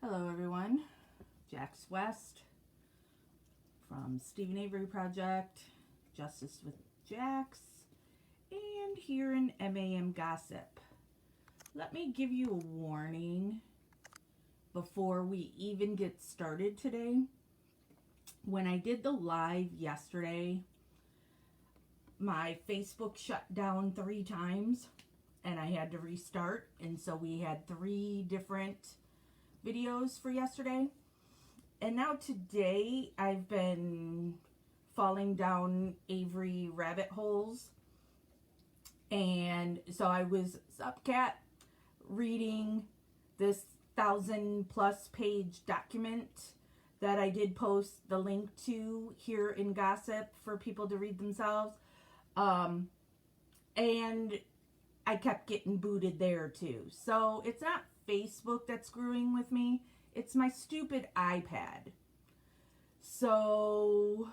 Hello everyone, Jax West from Stephen Avery Project, Justice with Jax, and here in MAM Gossip. Let me give you a warning before we even get started today. When I did the live yesterday, my Facebook shut down 3 times and I had to restart, and so we had 3 different videos for yesterday. And now today I've been falling down Avery rabbit holes, and so I was up cat reading this 1,000+ page document that I did post the link to here in Gossip for people to read themselves, and I kept getting booted there too. So it's not Facebook that's screwing with me, it's my stupid iPad. So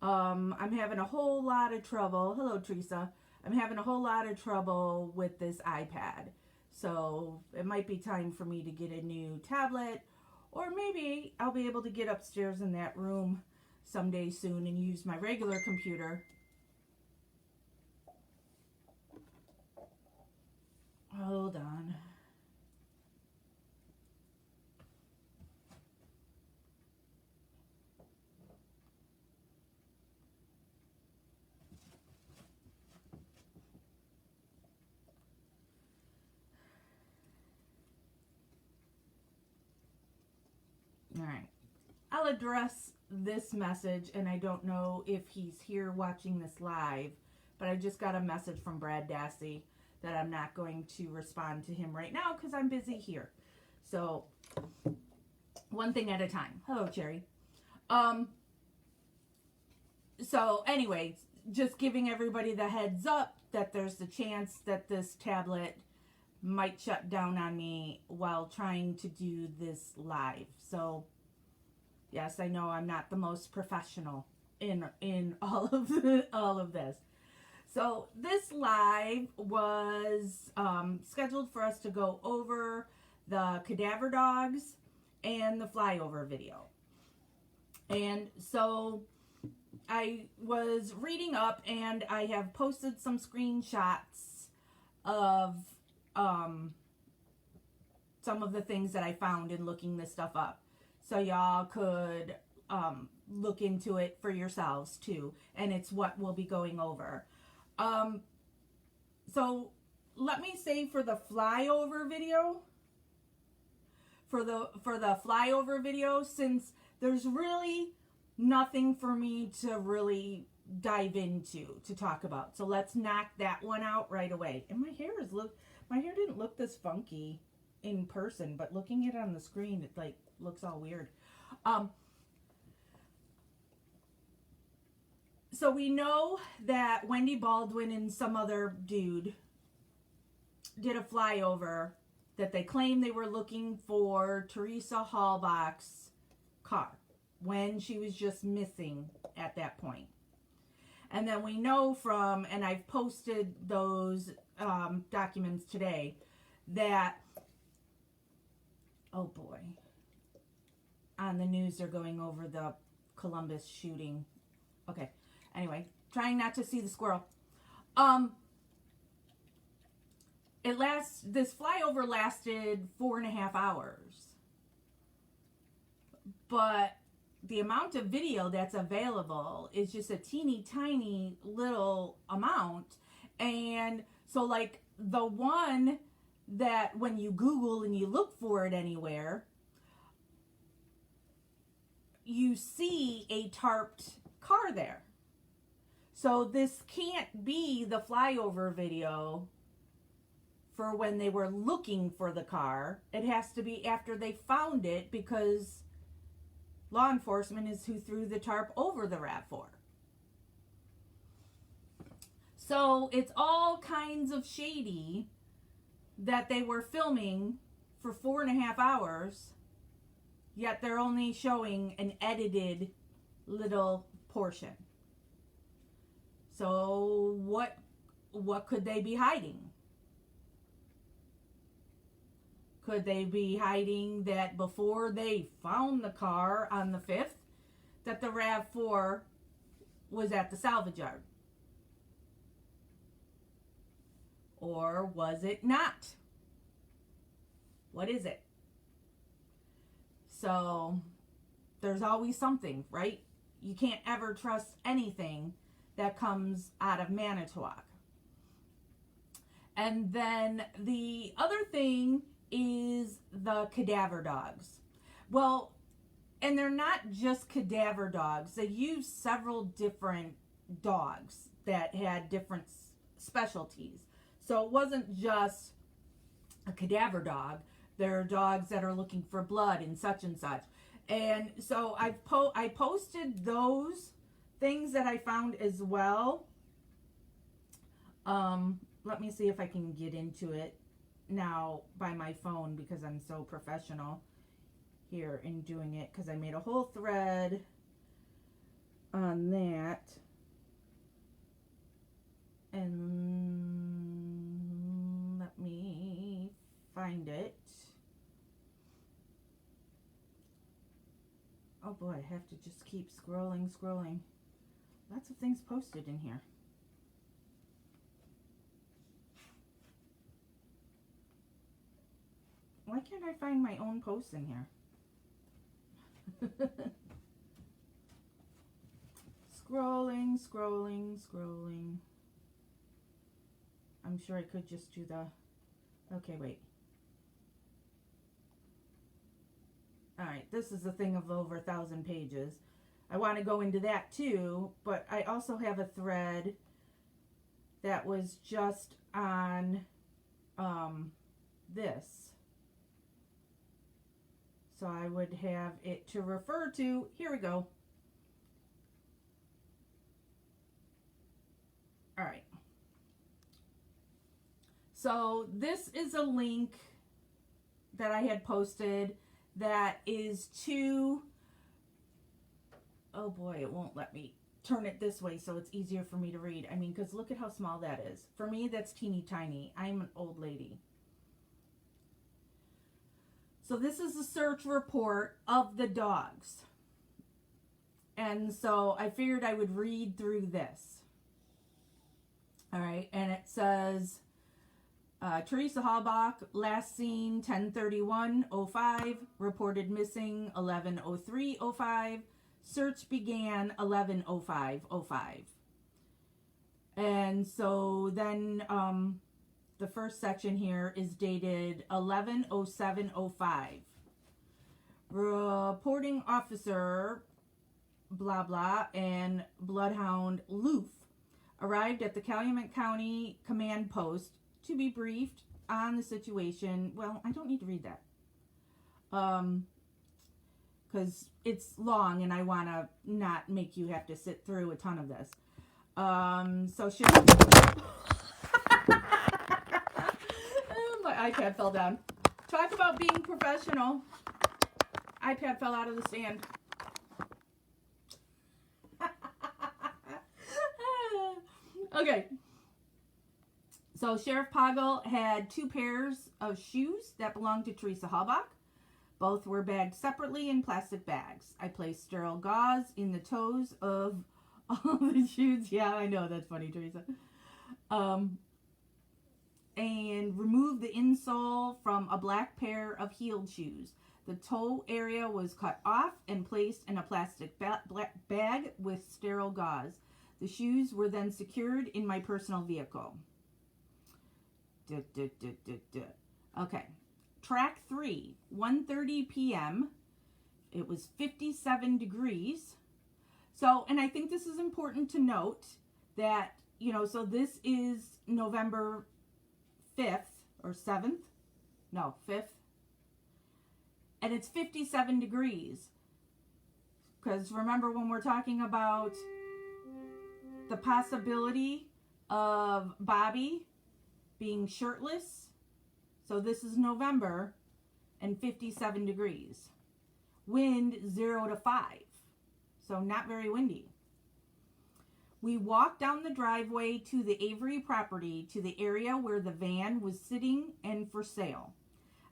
I'm having a whole lot of trouble. Hello Teresa. I'm having a whole lot of trouble with this iPad. So it might be time for me to get a new tablet, or maybe I'll be able to get upstairs in that room someday soon and use my regular computer. Hold on. All right. I'll address this message, and I don't know if he's here watching this live, but I just got a message from Brad Dassey that I'm not going to respond to him right now because I'm busy here. So, one thing at a time. Hello, Cherry. So anyway, just giving everybody the heads up that there's the chance that this tablet might shut down on me while trying to do this live. So yes, I know I'm not the most professional in all of this. So this live was scheduled for us to go over the cadaver dogs and the flyover video. And so I was reading up, and I have posted some screenshots of some of the things that I found in looking this stuff up, so y'all could look into it for yourselves too, and it's what we'll be going over. So let me say, for the flyover video, since there's really nothing for me to really dive into to talk about, so let's knock that one out right away. And my hair didn't look this funky in person, but looking at it on the screen, it like looks all weird. So we know that Wendy Baldwin and some other dude did a flyover that they claim they were looking for Teresa Halbach's car when she was just missing at that point. And then we know from, and I've posted those documents today, that, oh boy, on the news they're going over the Columbus shooting. Okay, anyway, trying not to see the squirrel. This flyover lasted 4.5 hours, but the amount of video that's available is just a teeny tiny little amount. And so like the one that when you Google and you look for it anywhere, you see a tarped car there. So this can't be the flyover video for when they were looking for the car. It has to be after they found it, because law enforcement is who threw the tarp over the RAV4. So it's all kinds of shady that they were filming for 4.5 hours, yet they're only showing an edited little portion. So what could they be hiding? Could they be hiding that before they found the car on the 5th, that the RAV4 was at the salvage yard? Or was it not? What is it? So there's always something, right? You can't ever trust anything that comes out of Manitowoc. And then the other thing is the cadaver dogs. Well, and they're not just cadaver dogs. They use several different dogs that had different specialties. So it wasn't just a cadaver dog. There are dogs that are looking for blood and such and such. And so I posted those things that I found as well. Let me see if I can get into it now by my phone, because I'm so professional here in doing it, because I made a whole thread on that. And let me find it. Oh boy, I have to just keep scrolling. Lots of things posted in here. Why can't I find my own posts in here? Scrolling. I'm sure I could just do the... Okay, wait. Alright, this is a thing of over 1,000 pages. I want to go into that too, but I also have a thread that was just on this. So I would have it to refer to. Here we go. All right. So this is a link that I had posted that is to, oh boy, it won't let me turn it this way so it's easier for me to read. I mean, because look at how small that is. For me, that's teeny tiny. I'm an old lady. So this is a search report of the dogs. And so I figured I would read through this. All right, and it says, Teresa Halbach, last seen 10/31/05, reported missing 11/03/05, search began 11/05/05. And so then the first section here is dated 11/07/05. Reporting officer, blah blah, and bloodhound Loof arrived at the Calumet County Command Post to be briefed on the situation. Well, I don't need to read that. Because it's long and I want to not make you have to sit through a ton of this. So my iPad fell down. Talk about being professional. iPad fell out of the stand. Okay. So Sheriff Poggle had 2 pairs of shoes that belonged to Teresa Halbach. Both were bagged separately in plastic bags. I placed sterile gauze in the toes of all the shoes. Yeah, I know, that's funny, Teresa. And removed the insole from a black pair of heeled shoes. The toe area was cut off and placed in a plastic bag with sterile gauze. The shoes were then secured in my personal vehicle. Okay. Track 3, 1:30 p.m. It was 57 degrees. So, and I think this is important to note that, you know, so this is November 5th or 7th. No, 5th. And it's 57 degrees. Because remember when we're talking about the possibility of Bobby being shirtless? So this is November and 57 degrees. Wind 0 to 5. So not very windy. We walked down the driveway to the Avery property to the area where the van was sitting and for sale.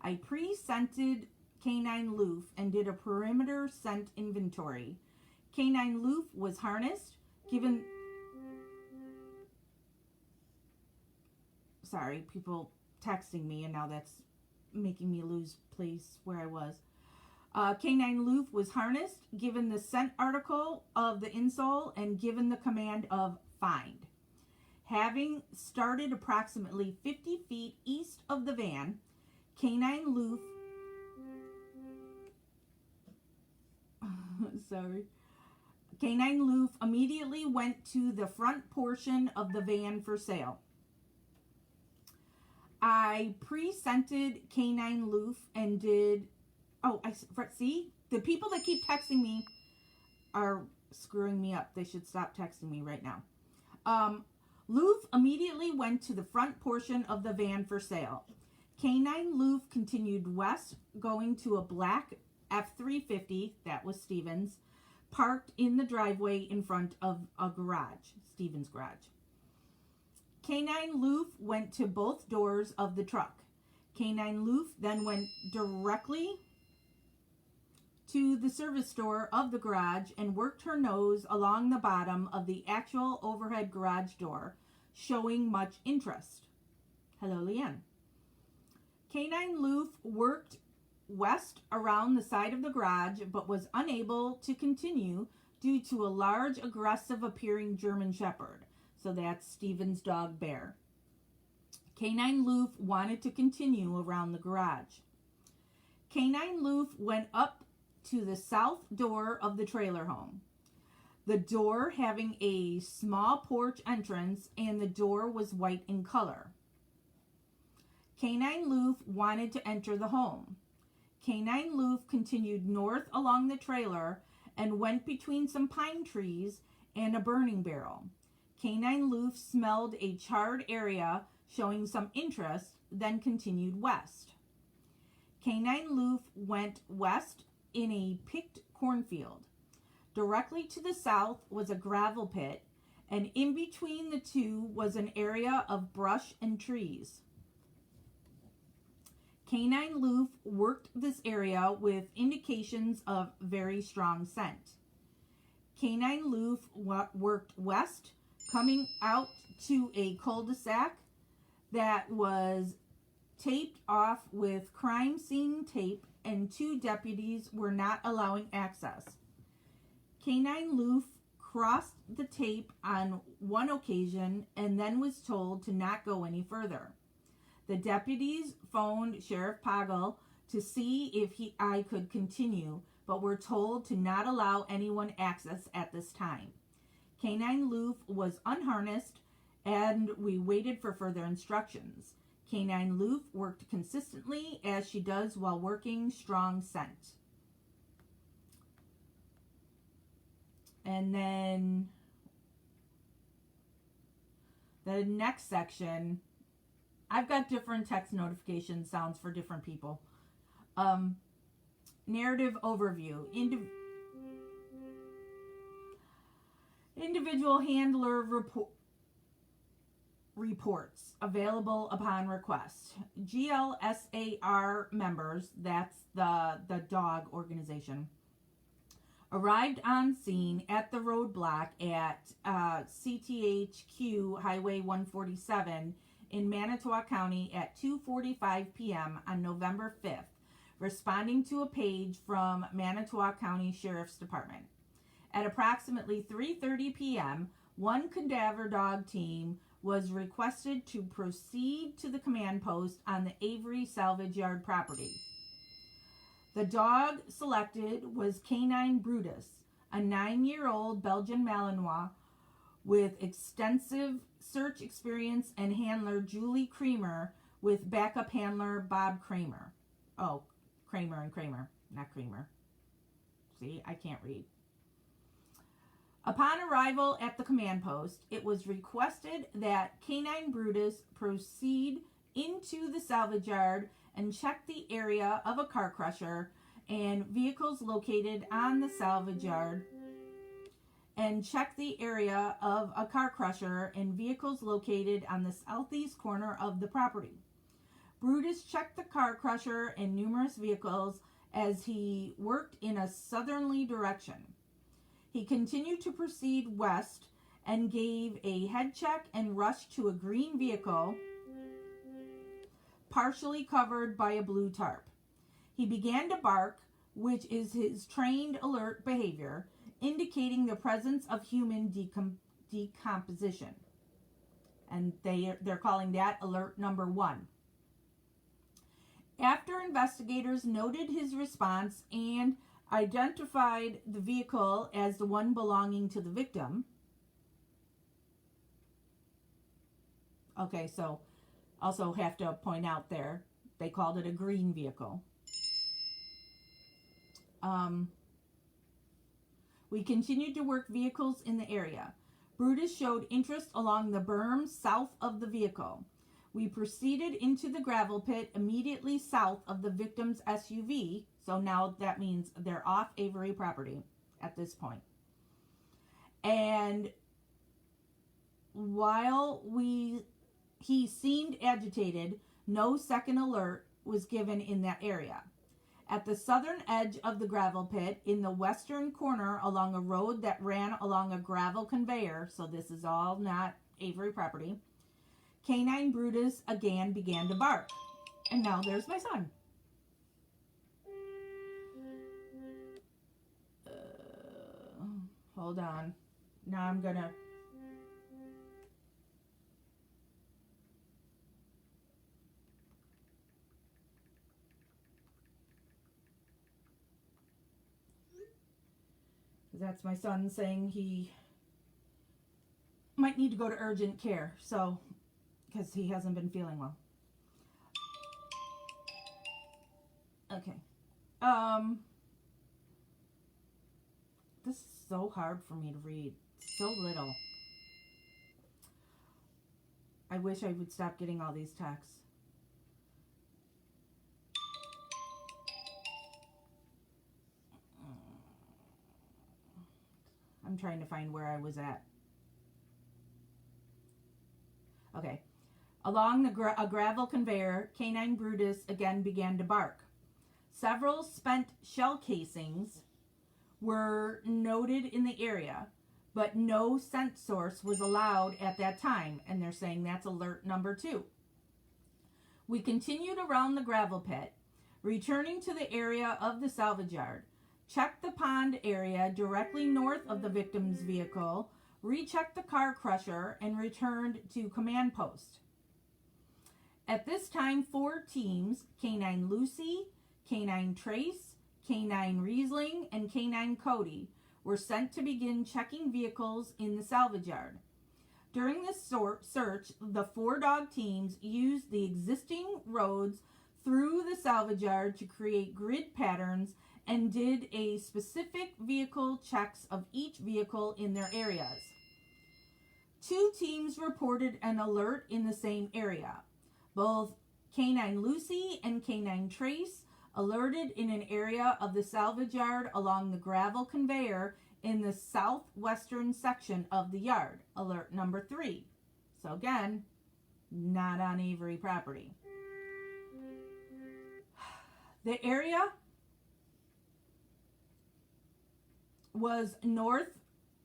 I pre-scented Canine Loof and did a perimeter scent inventory. Canine Loof was harnessed, given... Sorry, people texting me, and now that's making me lose place where I was. Canine Loof was harnessed, given the scent article of the insole, and given the command of find. Having started approximately 50 feet east of the van, Canine Loof Canine Loof immediately went to the front portion of the van for sale. I pre-scented Canine Loof and did... see? The people that keep texting me are screwing me up. They should stop texting me right now. Loof immediately went to the front portion of the van for sale. Canine Loof continued west, going to a black F-350, that was Stevens, parked in the driveway in front of a garage, Stevens' garage. Canine Loof went to both doors of the truck. Canine Loof then went directly to the service door of the garage and worked her nose along the bottom of the actual overhead garage door, showing much interest. Hello, Leanne. Canine Loof worked west around the side of the garage, but was unable to continue due to a large, aggressive appearing German Shepherd. So that's Stephen's dog Bear. Canine Loof wanted to continue around the garage. Canine Loof went up to the south door of the trailer home. The door having a small porch entrance, and the door was white in color. Canine Loof wanted to enter the home. Canine Loof continued north along the trailer and went between some pine trees and a burning barrel. Canine Loof smelled a charred area, showing some interest, then continued west. Canine Loof went west in a picked cornfield. Directly to the south was a gravel pit, and in between the two was an area of brush and trees. Canine Loof worked this area with indications of very strong scent. Canine Loof worked west, coming out to a cul-de-sac that was taped off with crime scene tape, and 2 deputies were not allowing access. Canine Loof crossed the tape on one occasion and then was told to not go any further. The deputies phoned Sheriff Poggle to see if I could continue, but were told to not allow anyone access at this time. Canine Loof was unharnessed, and we waited for further instructions. Canine Loof worked consistently, as she does while working strong scent. And then the next section, I've got different text notification sounds for different people. Narrative overview. Individual handler reports available upon request. GLSAR members, that's the dog organization, arrived on scene at the roadblock at CTHQ Highway 147 in Manitowoc County at 2:45 p.m. on November 5th, responding to a page from Manitowoc County Sheriff's Department. At approximately 3:30 p.m., one cadaver dog team was requested to proceed to the command post on the Avery Salvage Yard property. The dog selected was Canine Brutus, a 9-year-old Belgian Malinois with extensive search experience, and handler Julie Kramer with backup handler Bob Kramer. Oh, Kramer and Kramer, not Kramer. See, I can't read. Upon arrival at the command post, it was requested that Canine Brutus proceed into the salvage yard and check the area of a car crusher and vehicles located on the salvage yard, and check the area of a car crusher and vehicles located on the southeast corner of the property. Brutus checked the car crusher and numerous vehicles as he worked in a southerly direction. He continued to proceed west and gave a head check and rushed to a green vehicle partially covered by a blue tarp. He began to bark, which is his trained alert behavior, indicating the presence of human decomposition. And they're calling that alert number 1. After investigators noted his response and identified the vehicle as the one belonging to the victim. Okay, so also have to point out there, they called it a green vehicle. We continued to work vehicles in the area. Brutus showed interest along the berm south of the vehicle. We proceeded into the gravel pit immediately south of the victim's SUV. So now that means they're off Avery property at this point. And while he seemed agitated, no second alert was given in that area. At the southern edge of the gravel pit, in the western corner along a road that ran along a gravel conveyor, so this is all not Avery property, Canine Brutus again began to bark. And now there's my son. Hold on. Now I'm gonna... That's my son saying he might need to go to urgent care, so, because he hasn't been feeling well. Okay. This is so hard for me to read. So little. I wish I would stop getting all these texts. I'm trying to find where I was at. Okay. Along a gravel conveyor, Canine Brutus again began to bark. Several spent shell casings were noted in the area, but no scent source was allowed at that time, and they're saying that's alert number 2. We continued around the gravel pit, returning to the area of the salvage yard. Checked the pond area directly north of the victim's vehicle, rechecked the car crusher, and returned to command post. At this time, 4 teams, Canine Lucy, Canine Trace, Canine Riesling, and Canine Cody, were sent to begin checking vehicles in the salvage yard. During this search, the 4 dog teams used the existing roads through the salvage yard to create grid patterns and did a specific vehicle checks of each vehicle in their areas. 2 teams reported an alert in the same area. Both Canine Lucy and Canine Trace alerted in an area of the salvage yard along the gravel conveyor in the southwestern section of the yard. Alert number 3. So again, not on Avery property. The area was north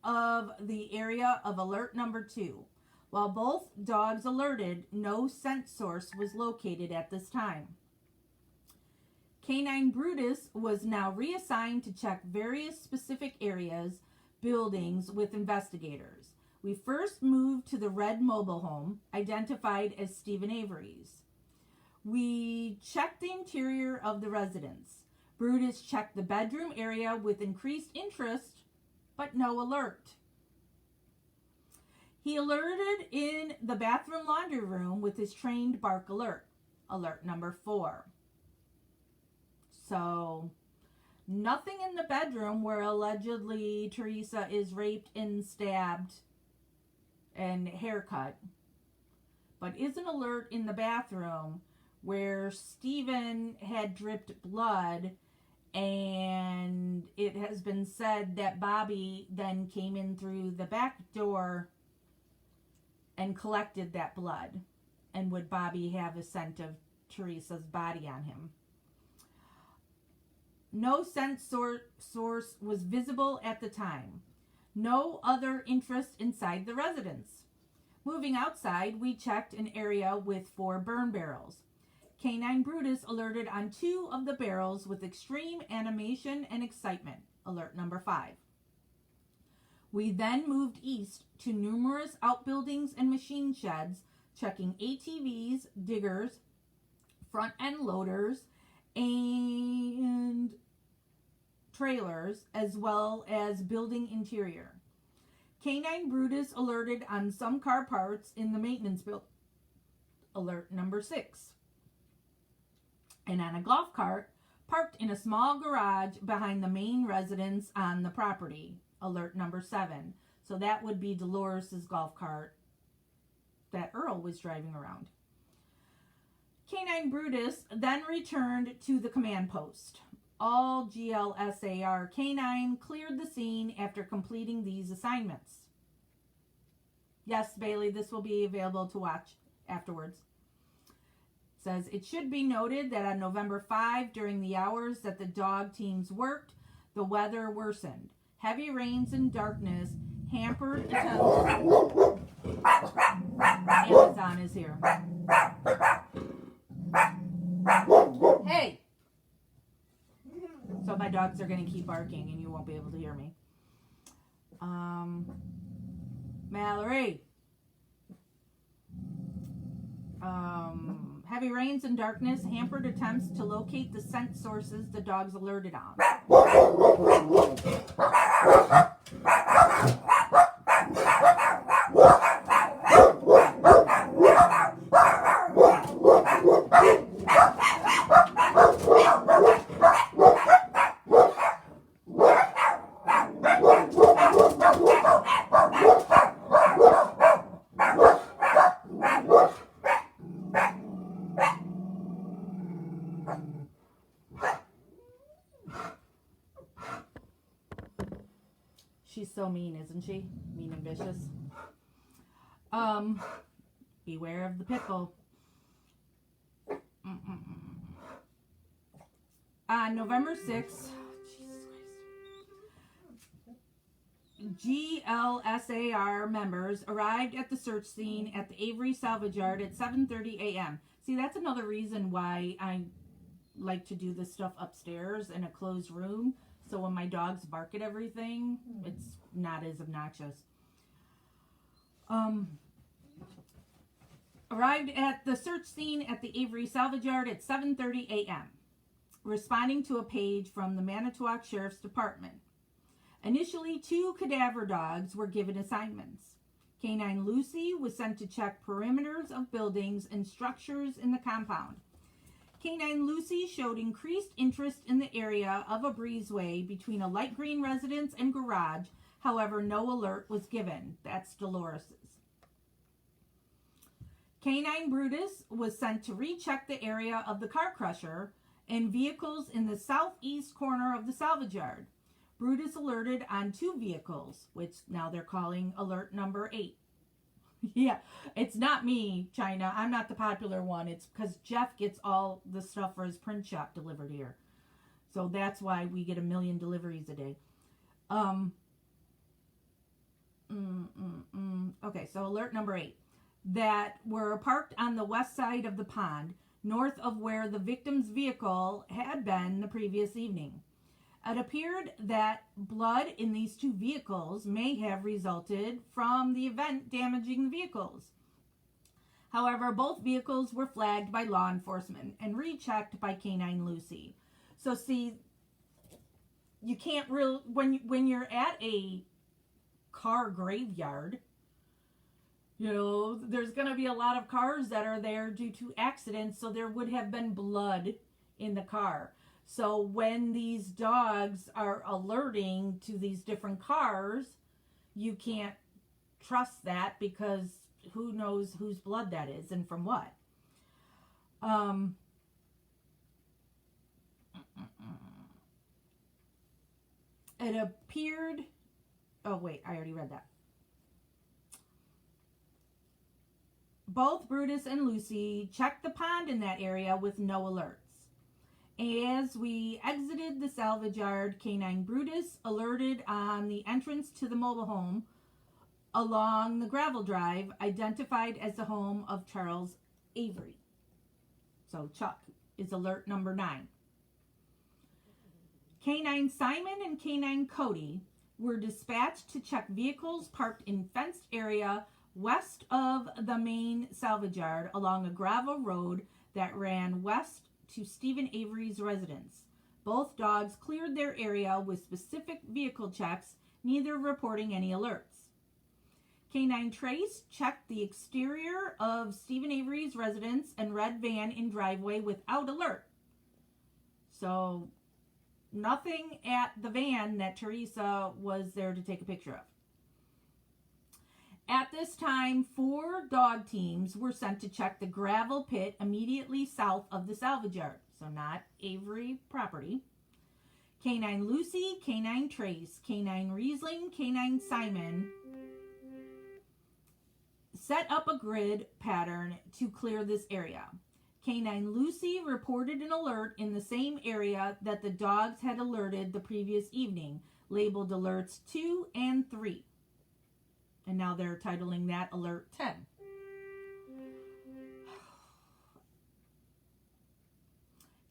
of the area of alert number 2. While both dogs alerted, no scent source was located at this time. Canine Brutus was now reassigned to check various specific areas, buildings with investigators. We first moved to the red mobile home, identified as Stephen Avery's. We checked the interior of the residence. Brutus checked the bedroom area with increased interest, but no alert. He alerted in the bathroom laundry room with his trained bark alert. Alert number 4. So, nothing in the bedroom where allegedly Teresa is raped and stabbed and haircut. But is an alert in the bathroom where Stephen had dripped blood, and it has been said that Bobby then came in through the back door and collected that blood. And would Bobby have a scent of Teresa's body on him. No scent source was visible at the time. No other interest inside the residence. Moving outside, we checked an area with 4 burn barrels. Canine Brutus alerted on 2 of the barrels with extreme animation and excitement. Alert number 5. We then moved east to numerous outbuildings and machine sheds, checking ATVs, diggers, front end loaders, and trailers, as well as building interior. Canine Brutus alerted on some car parts in the maintenance building. Alert number 6. And on a golf cart parked in a small garage behind the main residence on the property. Alert number 7. So that would be Dolores's golf cart that Earl was driving around. Canine Brutus then returned to the command post. All GLSAR Canine cleared the scene after completing these assignments. Yes, Bailey, this will be available to watch afterwards. It says, it should be noted that on November 5, during the hours that the dog teams worked, the weather worsened. Heavy rains and darkness hampered attempts. Amazon is here. Hey! So my dogs are going to keep barking and you won't be able to hear me. Mallory. Heavy rains and darkness hampered attempts to locate the scent sources the dogs alerted on. She's so mean, isn't she? Mean and vicious. Beware of the pit bull. On November 6th, GLSAR members arrived at the search scene at the Avery salvage yard at 7:30 a.m. See, that's another reason why I like to do this stuff upstairs in a closed room. So when my dogs bark at everything, it's not as obnoxious. Arrived at the search scene at the Avery salvage yard at 7:30 a.m., responding to a page from the Manitowoc Sheriff's Department. Initially, 2 cadaver dogs were given assignments. Canine Lucy was sent to check perimeters of buildings and structures in the compound. Canine Lucy showed increased interest in the area of a breezeway between a light green residence and garage. However, no alert was given. That's Dolores's. Canine Brutus was sent to recheck the area of the car crusher and vehicles in the southeast corner of the salvage yard. Brutus alerted on 2 vehicles, which now they're calling alert number 8. Yeah, it's not me, China. I'm not the popular one. It's because Jeff gets all the stuff for his print shop delivered here. So that's why we get 1 million deliveries a day. Okay, so alert number 8. That were parked on the west side of the pond, north of where the victim's vehicle had been the previous evening. It appeared that blood in these 2 vehicles may have resulted from the event damaging the vehicles. However, both vehicles were flagged by law enforcement and rechecked by Canine Lucy. So see, you can't really, when you're at a car graveyard, you know, there's going to be a lot of cars that are there due to accidents, so there would have been blood in the car. So when these dogs are alerting to these different cars, you can't trust that because who knows whose blood that is and from what. It appeared... Oh, wait, I already read that. both Brutus and Lucy checked the pond in that area with no alerts. As we exited the salvage yard, Canine Brutus alerted on the entrance to the mobile home along the gravel drive, identified as the home of Charles Avery. So Chuck is alert number 9. Canine Simon and Canine Cody were dispatched to check vehicles parked in fenced area west of the main salvage yard along a gravel road that ran west to Stephen Avery's residence. Both dogs cleared their area with specific vehicle checks, neither reporting any alerts. Canine Trace checked the exterior of Stephen Avery's residence and red van in driveway without alert. So nothing at the van that Teresa was there to take a picture of. At this time, 4 dog teams were sent to check the gravel pit immediately south of the salvage yard, so not Avery property. Canine Lucy, Canine Trace, Canine Riesling, Canine Simon set up a grid pattern to clear this area. Canine Lucy reported an alert in the same area that the dogs had alerted the previous evening, labeled alerts 2 and 3. And now they're titling that alert 10.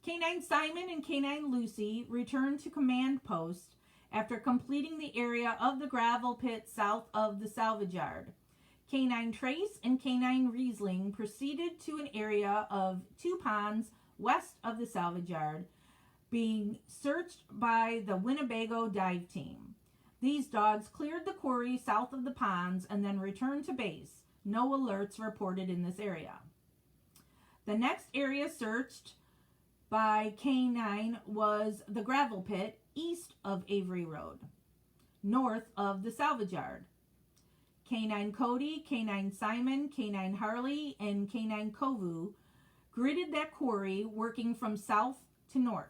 Canine Simon and Canine Lucy returned to command post after completing the area of the gravel pit south of the salvage yard. Canine Trace and Canine Riesling proceeded to an area of 2 ponds west of the salvage yard, being searched by the Winnebago dive team. These dogs cleared the quarry south of the ponds and then returned to base. No alerts reported in this area. The next area searched by Canine was the gravel pit east of Avery Road, north of the salvage yard. Canine Cody, Canine Simon, Canine Harley, and Canine Kovu gridded that quarry, working from south to north.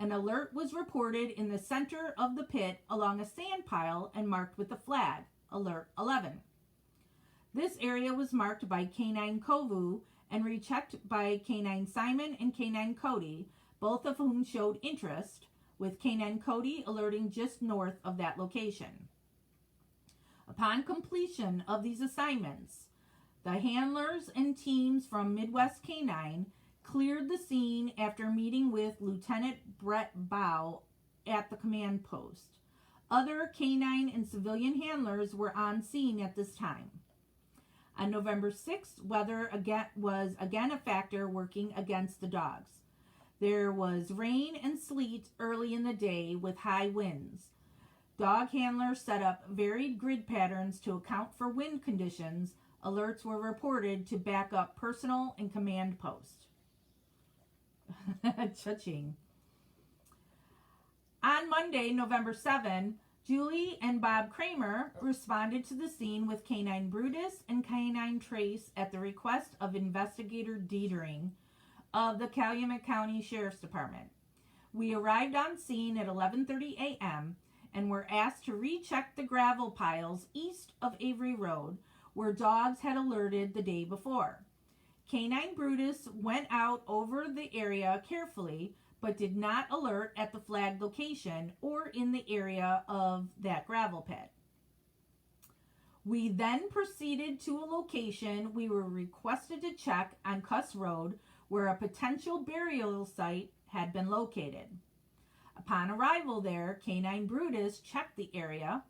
An alert was reported in the center of the pit along a sand pile and marked with a flag, Alert 11. This area was marked by Canine Kovu and rechecked by Canine Simon and Canine Cody, both of whom showed interest, with Canine Cody alerting just north of that location. Upon completion of these assignments, the handlers and teams from Midwest Canine cleared the scene after meeting with Lieutenant Brett Bow at the command post. Other canine and civilian handlers were on scene at this time. On November 6th, weather was again a factor working against the dogs. There was rain and sleet early in the day with high winds. Dog handlers set up varied grid patterns to account for wind conditions. Alerts were reported to back up personal and command post. Cha-ching. On Monday, November 7, Julie and Bob Kramer responded to the scene with Canine Brutus and Canine Trace at the request of Investigator Dietering of the Calumet County Sheriff's Department. We arrived on scene at 11:30 a.m. and were asked to recheck the gravel piles east of Avery Road where dogs had alerted the day before. Canine Brutus went out over the area carefully, but did not alert at the flagged location or in the area of that gravel pit. We then proceeded to a location we were requested to check on Cuss Road, where a potential burial site had been located. Upon arrival there, Canine Brutus checked the area,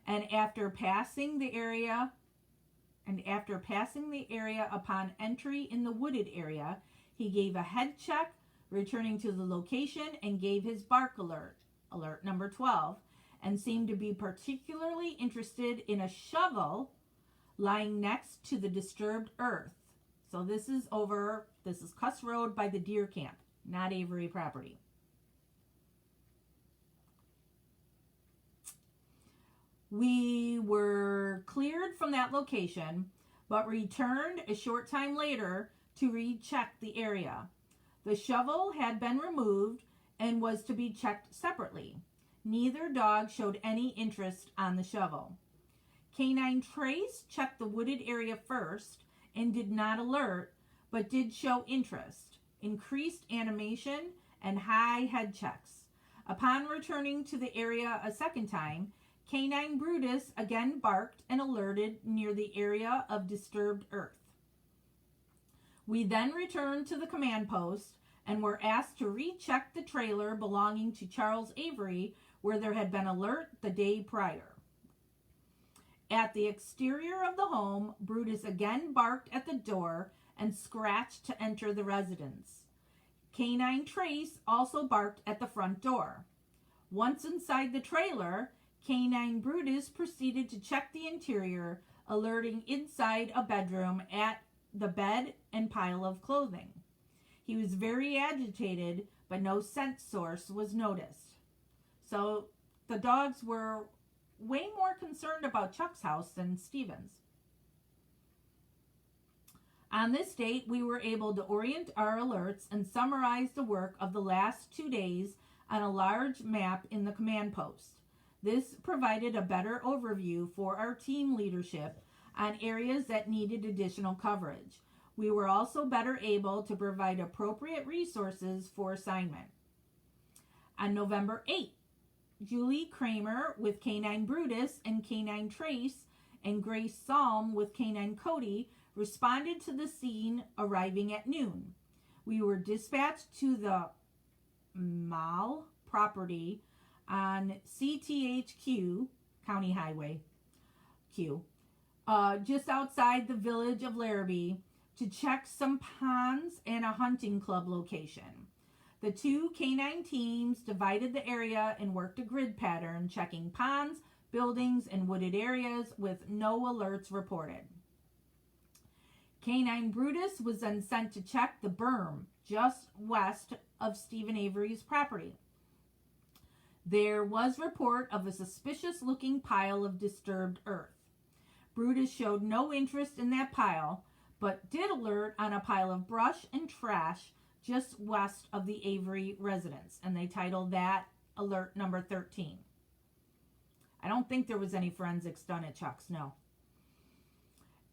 and after passing the area upon entry in the wooded area, he gave a head check, returning to the location, and gave his bark alert, alert number 12, and seemed to be particularly interested in a shovel lying next to the disturbed earth. So this is Cuss Road by the deer camp, not Avery property. We were cleared from that location, but returned a short time later to recheck the area. The shovel had been removed and was to be checked separately. Neither dog showed any interest on the shovel. Canine Trace checked the wooded area first and did not alert, but did show interest, increased animation, and high head checks. Upon returning to the area a second time, Canine Brutus again barked and alerted near the area of disturbed earth. We then returned to the command post and were asked to recheck the trailer belonging to Charles Avery, where there had been alert the day prior. At the exterior of the home, Brutus again barked at the door and scratched to enter the residence. Canine Trace also barked at the front door. Once inside the trailer, Canine Brutus proceeded to check the interior, alerting inside a bedroom at the bed and pile of clothing. He was very agitated, but no scent source was noticed. So the dogs were way more concerned about Chuck's house than Stephen's. On this date, we were able to orient our alerts and summarize the work of the last 2 days on a large map in the command post. This provided a better overview for our team leadership on areas that needed additional coverage. We were also better able to provide appropriate resources for assignment. On November 8th, Julie Kramer with Canine Brutus and Canine Trace and Grace Salm with Canine Cody responded to the scene, arriving at noon. We were dispatched to the Mall property on CTHQ, County Highway Q, just outside the village of Larrabee, to check some ponds and a hunting club location. The two canine teams divided the area and worked a grid pattern, checking ponds, buildings, and wooded areas with no alerts reported. Canine Brutus was then sent to check the berm just west of Stephen Avery's property. There was report of a suspicious-looking pile of disturbed earth. Brutus showed no interest in that pile, but did alert on a pile of brush and trash just west of the Avery residence, and they titled that alert number 13. I don't think there was any forensics done at Chuck's, no.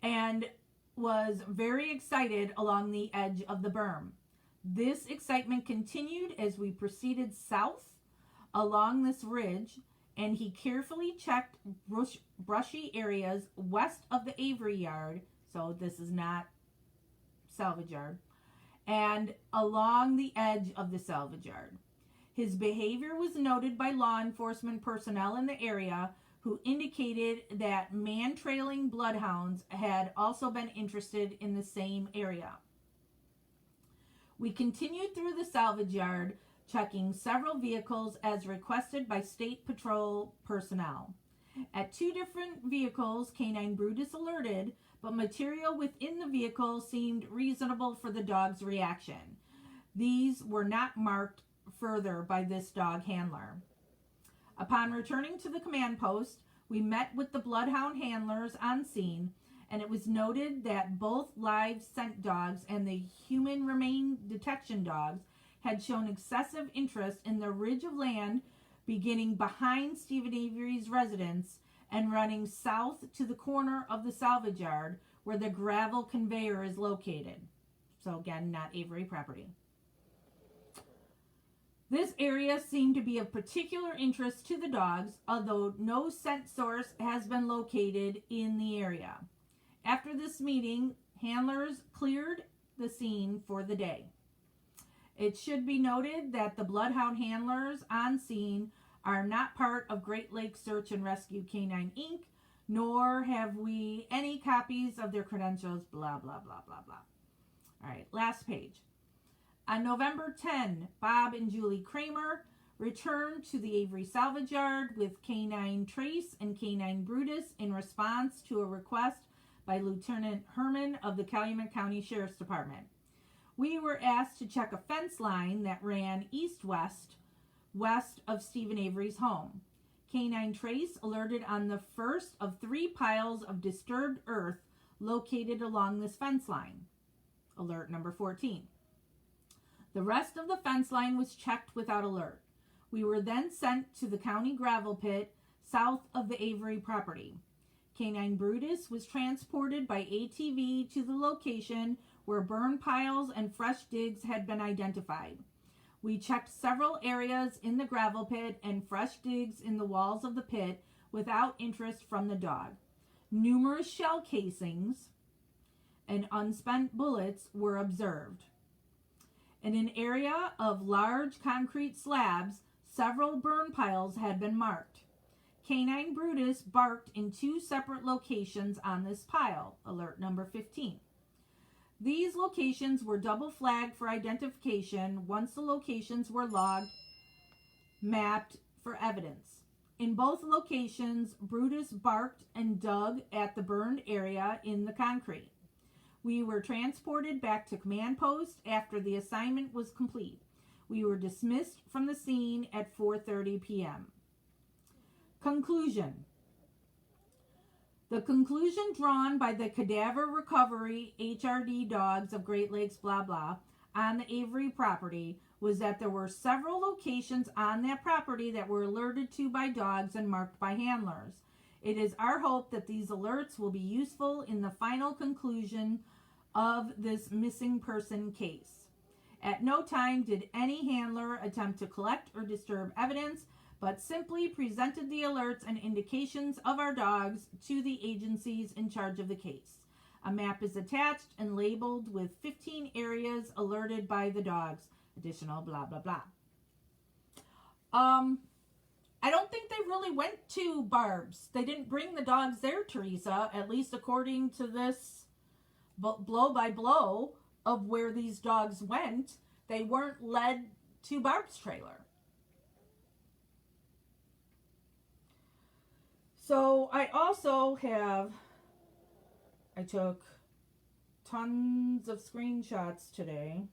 And was very excited along the edge of the berm. This excitement continued as we proceeded south along this ridge, and he carefully checked brushy areas west of the Avery yard, so this is not salvage yard, and along the edge of the salvage yard. His behavior was noted by law enforcement personnel in the area, who indicated that man-trailing bloodhounds had also been interested in the same area. We continued through the salvage yard, checking several vehicles as requested by State Patrol personnel. At 2 different vehicles, Canine Brutus alerted, but material within the vehicle seemed reasonable for the dog's reaction. These were not marked further by this dog handler. Upon returning to the command post, we met with the bloodhound handlers on scene, and it was noted that both live scent dogs and the human remain detection dogs had shown excessive interest in the ridge of land beginning behind Stephen Avery's residence and running south to the corner of the salvage yard where the gravel conveyor is located. So again, not Avery property. This area seemed to be of particular interest to the dogs, although no scent source has been located in the area. After this meeting, handlers cleared the scene for the day. It should be noted that the bloodhound handlers on scene are not part of Great Lakes Search and Rescue Canine Inc., nor have we any copies of their credentials, blah, blah, blah, blah, blah. All right, last page. On November 10, Bob and Julie Kramer returned to the Avery salvage yard with Canine Trace and Canine Brutus in response to a request by Lieutenant Herman of the Calumet County Sheriff's Department. We were asked to check a fence line that ran east-west, west of Stephen Avery's home. Canine Trace alerted on the first of 3 piles of disturbed earth located along this fence line. Alert number 14. The rest of the fence line was checked without alert. We were then sent to the county gravel pit south of the Avery property. Canine Brutus was transported by ATV to the location where burn piles and fresh digs had been identified. We checked several areas in the gravel pit and fresh digs in the walls of the pit without interest from the dog. Numerous shell casings and unspent bullets were observed. In an area of large concrete slabs, several burn piles had been marked. Canine Brutus barked in 2 separate locations on this pile, alert number 15. These locations were double flagged for identification once the locations were logged, mapped for evidence. In both locations, Brutus barked and dug at the burned area in the concrete. We were transported back to command post after the assignment was complete. We were dismissed from the scene at 4:30 p.m. Conclusion. The conclusion drawn by the cadaver recovery HRD dogs of Great Lakes blah blah on the Avery property was that there were several locations on that property that were alerted to by dogs and marked by handlers. It is our hope that these alerts will be useful in the final conclusion of this missing person case. At no time did any handler attempt to collect or disturb evidence, but simply presented the alerts and indications of our dogs to the agencies in charge of the case. A map is attached and labeled with 15 areas alerted by the dogs. Additional blah, blah, blah. I don't think they really went to Barb's. They didn't bring the dogs there, Teresa, at least according to this blow by blow of where these dogs went. They weren't led to Barb's trailer. So I took tons of screenshots today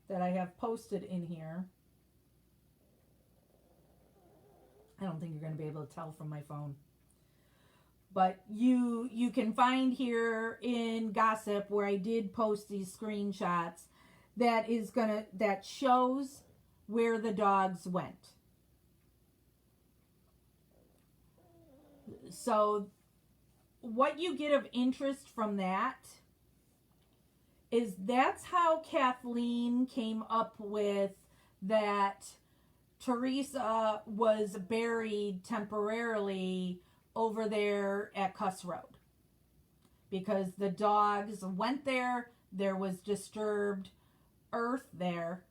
that I have posted in here. I don't think you're going to be able to tell from my phone. But you can find here in Gossip where I did post these screenshots that shows where the dogs went. So what you get of interest from that is that's how Kathleen came up with that Teresa was buried temporarily over there at Cuss Road. Because the dogs went there, there was disturbed earth there.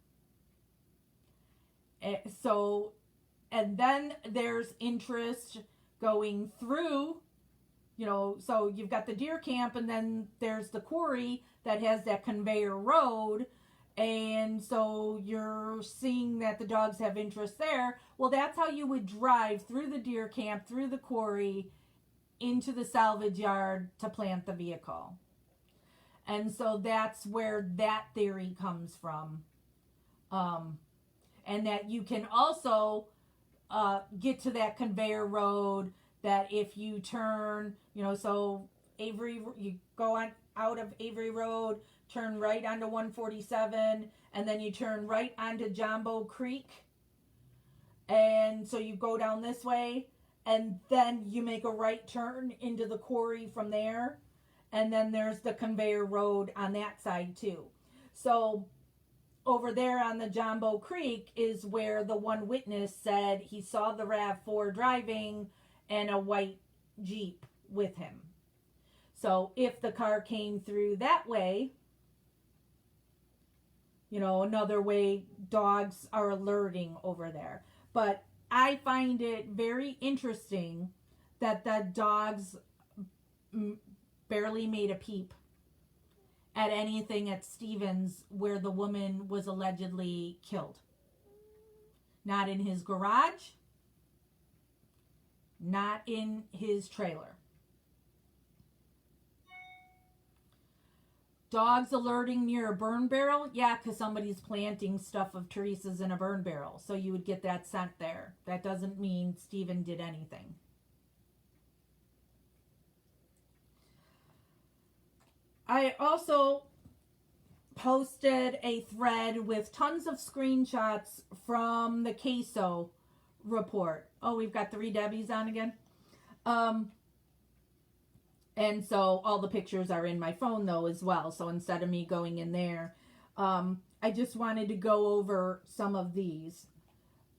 And then there's interest going through, so you've got the deer camp and then there's the quarry that has that conveyor road. And so you're seeing that the dogs have interest there. Well, that's how you would drive through the deer camp, through the quarry, into the salvage yard to plant the vehicle. And so that's where that theory comes from. And that you can also get to that conveyor road that if you turn, so Avery, you go on out of Avery Road, turn right onto 147, and then you turn right onto Jumbo Creek. And so you go down this way, and then you make a right turn into the quarry from there. And then there's the conveyor road on that side too. So over there on the Jumbo Creek is where the one witness said he saw the RAV4 driving and a white Jeep with him. So if the car came through that way, another way dogs are alerting over there. But I find it very interesting that the dogs barely made a peep at anything at Stevens where the woman was allegedly killed. Not in his garage, not in his trailer. Dogs alerting near a burn barrel? Yeah, because somebody's planting stuff of Teresa's in a burn barrel. So you would get that scent there. That doesn't mean Steven did anything. I also posted a thread with tons of screenshots from the queso report. Oh, we've got 3 Debbies on again. And so all the pictures are in my phone though as well. So instead of me going in there, I just wanted to go over some of these.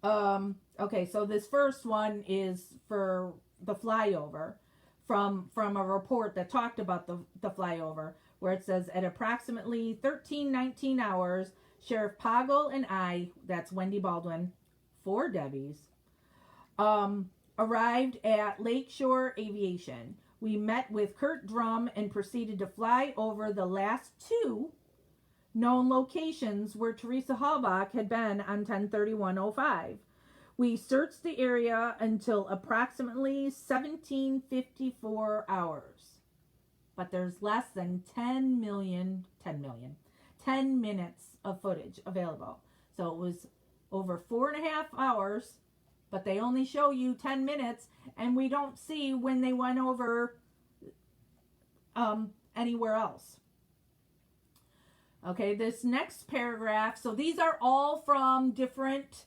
Okay, so this first one is for the flyover from a report that talked about the flyover, where it says at approximately 13:19 hours, Sheriff Poggle and I, that's Wendy Baldwin, 4 Debbies, arrived at Lakeshore Aviation. We met with Kurt Drum and proceeded to fly over the last 2 known locations where Teresa Halbach had been on 10/31/05. We searched the area until approximately 17:54 hours. But there's less than 10 minutes of footage available. So it was over 4.5 hours, but they only show you 10 minutes, and we don't see when they went over anywhere else. Okay, this next paragraph, so these are all from different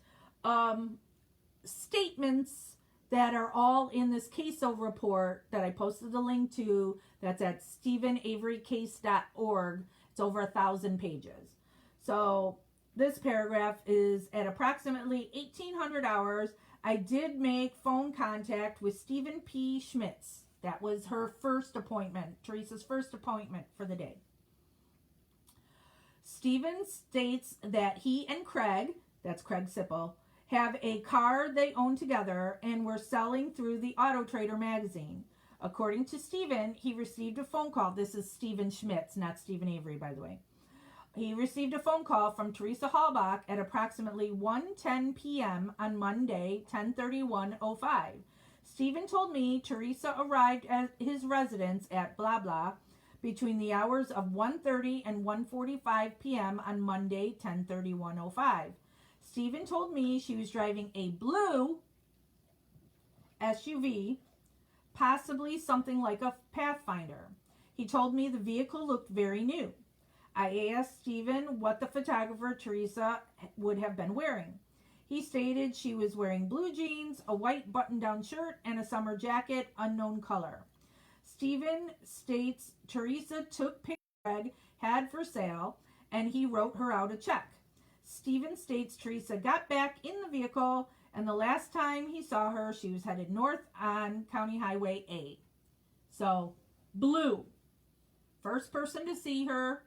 statements that are all in this CASO report that I posted the link to. That's at StephenAveryCase.org. It's over 1,000 pages. So this paragraph is at approximately 1800 hours. I did make phone contact with Stephen P. Schmitz. That was her first appointment, Teresa's first appointment for the day. Stephen states that he and Craig, that's Craig Sipple, have a car they own together and were selling through the Auto Trader magazine. According to Stephen, he received a phone call. This is Stephen Schmitz, not Stephen Avery, by the way. He received a phone call from Teresa Halbach at approximately 1:10 p.m. on Monday, 10/31/05. Stephen told me Teresa arrived at his residence at blah blah between the hours of 1:30 and 1:45 p.m. on Monday, 10/31/05. Stephen told me she was driving a blue SUV, possibly something like a Pathfinder. He told me the vehicle looked very new. I asked Stephen what the photographer Teresa would have been wearing. He stated she was wearing blue jeans, a white button-down shirt, and a summer jacket, unknown color. Stephen states Teresa took pictures Greg had for sale, and he wrote her out a check. Stephen states Teresa got back in the vehicle, and the last time he saw her, she was headed north on County Highway A. So, blue. First person to see her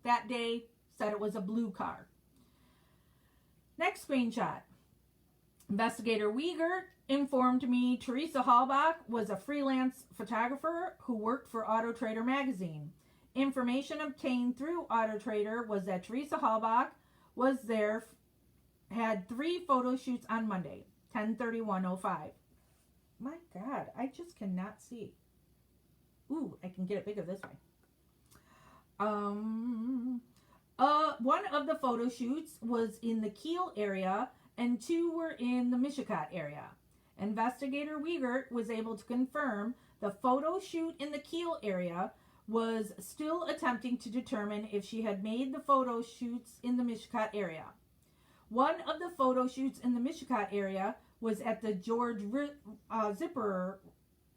that day said it was a blue car. Next screenshot. Investigator Wiegert informed me Teresa Halbach was a freelance photographer who worked for Auto Trader magazine. Information obtained through Auto Trader was that Teresa Halbach was there, had 3 photo shoots on Monday, 10/31/05. My God, I just cannot see. Ooh, I can get it bigger this way. One of the photo shoots was in the Kiel area and 2 were in the Mishicot area. Investigator Wiegert was able to confirm the photo shoot in the Kiel area was still attempting to determine if she had made the photo shoots in the Mishicot area. One of the photo shoots in the Mishicot area was at the George Zipper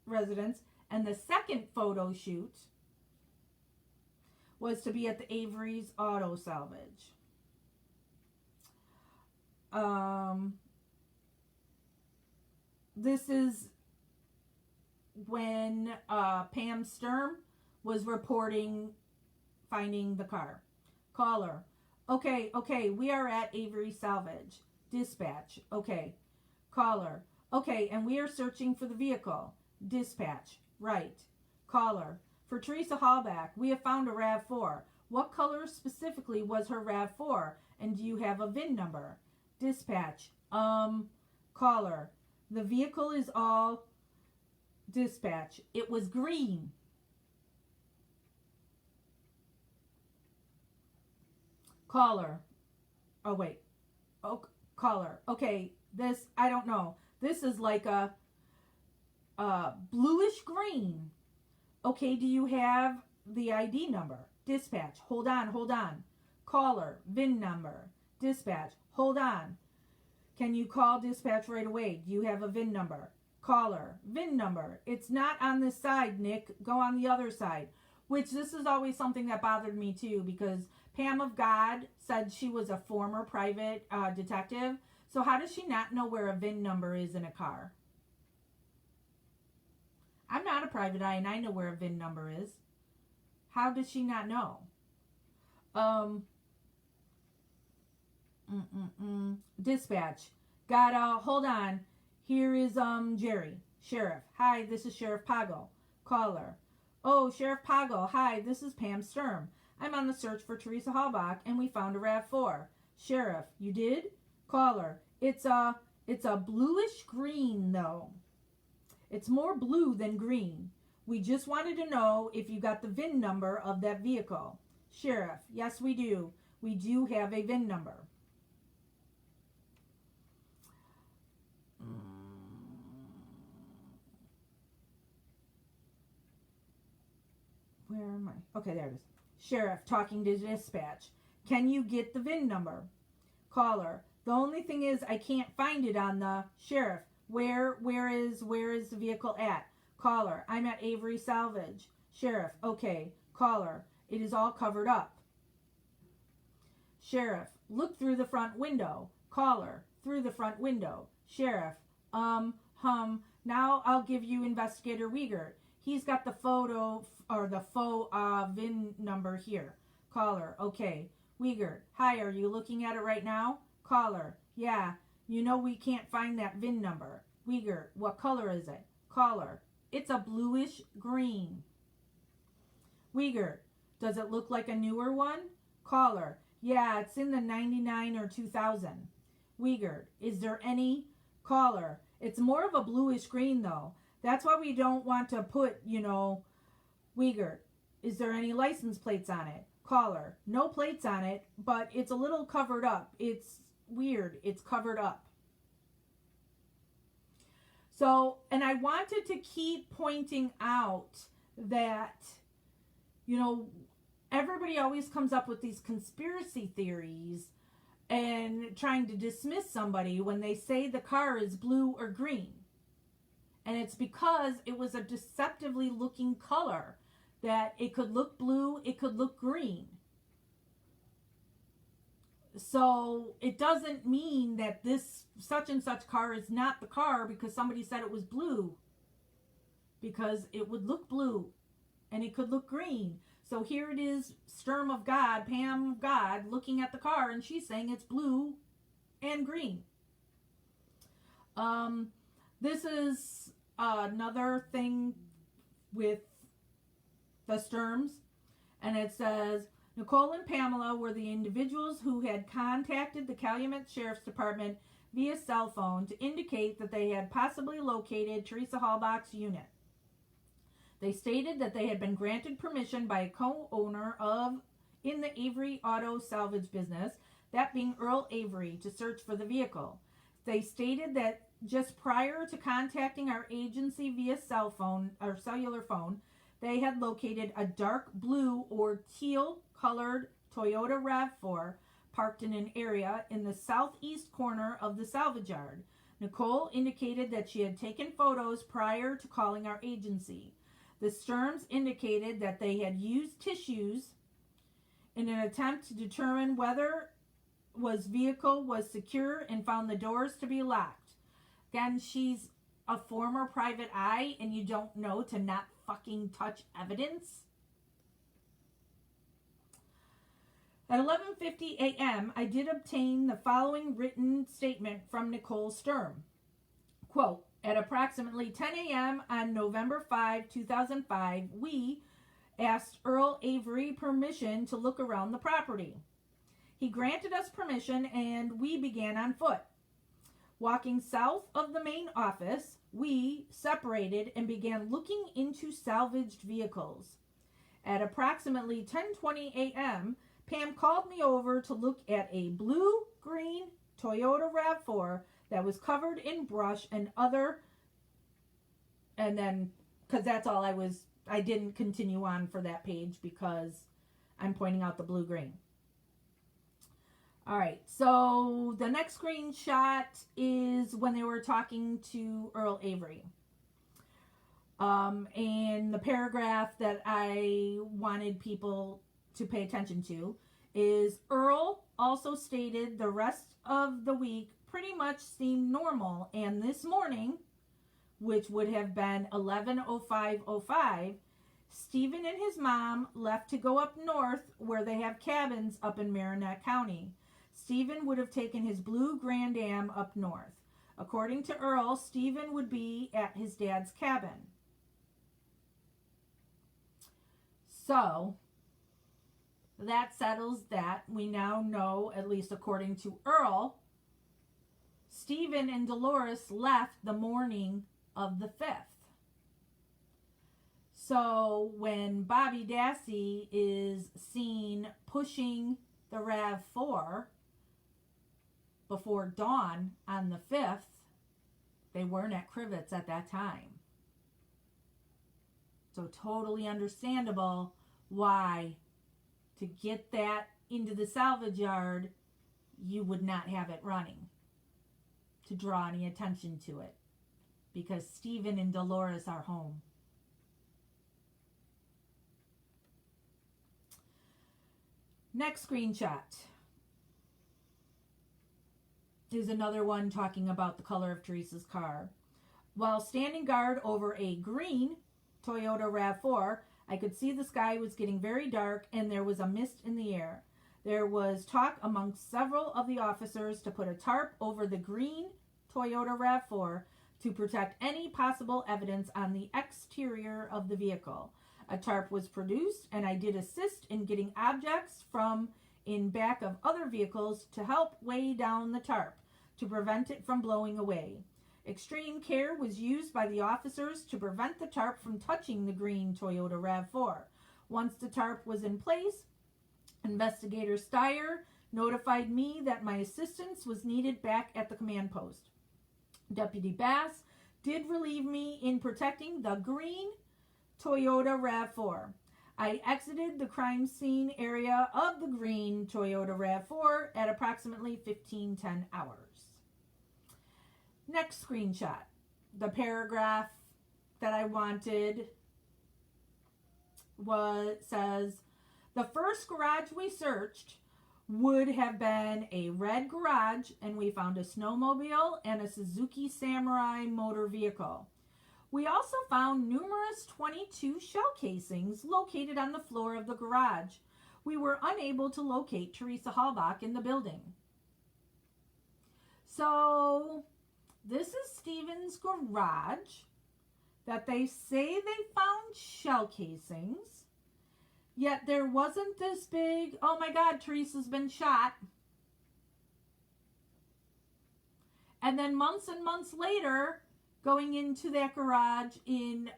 residence, and the second photo shoot was to be at the Avery's Auto Salvage. This is when Pam Sturm was reporting finding the car. Caller. Okay, we are at Avery Salvage. Dispatch. Okay. Caller. Okay, and we are searching for the vehicle. Dispatch. Right. Caller. For Teresa Halbach, we have found a RAV4. What color specifically was her RAV4? And do you have a VIN number? Dispatch. Caller. The vehicle is all... Dispatch. It was green. Caller. Oh, wait. Oh, caller. Okay, this, I don't know. This is like a bluish green. Okay, do you have the ID number? Dispatch. Hold on. Caller. VIN number. Dispatch. Hold on. Can you call dispatch right away? Do you have a VIN number? Caller, VIN number. It's not on this side, Nick. Go on the other side. Which this is always something that bothered me too, because Pam of God said she was a former private detective. So how does she not know where a VIN number is in a car? I'm not a private eye and I know where a VIN number is. How does she not know? Dispatch. Hold on. Here is Jerry. Sheriff. Hi, this is Sheriff Poggle. Caller. Oh, Sheriff Poggle. Hi, this is Pam Sturm. I'm on the search for Teresa Halbach and we found a RAV4. Sheriff. You did? Caller. It's a bluish green though. It's more blue than green. We just wanted to know if you got the VIN number of that vehicle. Sheriff. Yes, we do. We do have a VIN number. Where am I? Okay, there it is. Sheriff talking to dispatch. Can you get the VIN number? Caller. The only thing is I can't find it on the sheriff. Where is the vehicle at? Caller. I'm at Avery Salvage. Sheriff. Okay. Caller. It is all covered up. Sheriff. Look through the front window. Caller. Through the front window. Sheriff. Now I'll give you Investigator Wiegert. He's got the photo or the faux VIN number here. Caller. Okay. Wiegert. Hi, are you looking at it right now? Caller. Yeah. You know we can't find that VIN number. Wiegert. What color is it? Caller. It's a bluish green. Wiegert. Does it look like a newer one? Caller. Yeah, it's in the 99 or 2000. Wiegert. Is there any? Caller. It's more of a bluish green though. That's why we don't want to put, Wiegert. Is there any license plates on it? Caller. No plates on it, but it's a little covered up. It's weird. It's covered up. So, and I wanted to keep pointing out that, everybody always comes up with these conspiracy theories and trying to dismiss somebody when they say the car is blue or green. And it's because it was a deceptively looking color, that it could look blue, it could look green. So it doesn't mean that this such and such car is not the car because somebody said it was blue. Because it would look blue and it could look green. So here it is, Sturm of God, Pam of God, looking at the car and she's saying it's blue and green. This is another thing with the Sturms, and it says, Nicole and Pamela were the individuals who had contacted the Calumet Sheriff's Department via cell phone to indicate that they had possibly located Teresa Halbach's unit. They stated that they had been granted permission by a co-owner in the Avery Auto Salvage business, that being Earl Avery, to search for the vehicle. They stated that just prior to contacting our agency via cell phone or cellular phone, they had located a dark blue or teal colored Toyota RAV4 parked in an area in the southeast corner of the salvage yard. Nicole indicated that she had taken photos prior to calling our agency. The Sturms indicated that they had used tissues in an attempt to determine whether vehicle was secure and found the doors to be locked. Again, she's a former private eye and you don't know to not fucking touch evidence. At 11:50 a.m., I did obtain the following written statement from Nicole Sturm. Quote, at approximately 10 a.m. on November 5, 2005, we asked Earl Avery permission to look around the property. He granted us permission and we began on foot. Walking south of the main office, we separated and began looking into salvaged vehicles. At approximately 10:20 a.m., Pam called me over to look at a blue-green Toyota RAV4 that was covered in brush and then, because that's all I didn't continue on for that page because I'm pointing out the blue-green. All right, so the next screenshot is when they were talking to Earl Avery. And the paragraph that I wanted people to pay attention to is Earl also stated the rest of the week pretty much seemed normal, and this morning, which would have been 11:05:05, Stephen and his mom left to go up north where they have cabins up in Marinette County. Stephen would have taken his blue Grand Am up north. According to Earl, Stephen would be at his dad's cabin. So, that settles that. We now know, at least according to Earl, Stephen and Dolores left the morning of the 5th. So when Bobby Dassey is seen pushing the RAV4 before dawn on the 5th, they weren't at Crivets at that time. So totally understandable why, to get that into the salvage yard, you would not have it running to draw any attention to it, because Stephen and Dolores are home. Next screenshot is another one talking about the color of Teresa's car. While standing guard over a green Toyota RAV4, I could see the sky was getting very dark and there was a mist in the air. There was talk amongst several of the officers to put a tarp over the green Toyota RAV4 to protect any possible evidence on the exterior of the vehicle. A tarp was produced, and I did assist in getting objects from in back of other vehicles to help weigh down the tarp to prevent it from blowing away. Extreme care was used by the officers to prevent the tarp from touching the green Toyota RAV4. Once the tarp was in place, Investigator Steyer notified me that my assistance was needed back at the command post. Deputy Bass did relieve me in protecting the green Toyota RAV4. I exited the crime scene area of the green Toyota RAV4 at approximately 15:10 hours. Next screenshot. The paragraph that I wanted says, the first garage we searched would have been a red garage, and we found a snowmobile and a Suzuki Samurai motor vehicle. We also found numerous .22 shell casings located on the floor of the garage. We were unable to locate Teresa Halbach in the building. So, this is Stephen's garage that they say they found shell casings, yet there wasn't this big, oh my God, Teresa's been shot. And then months and months later, going into that garage in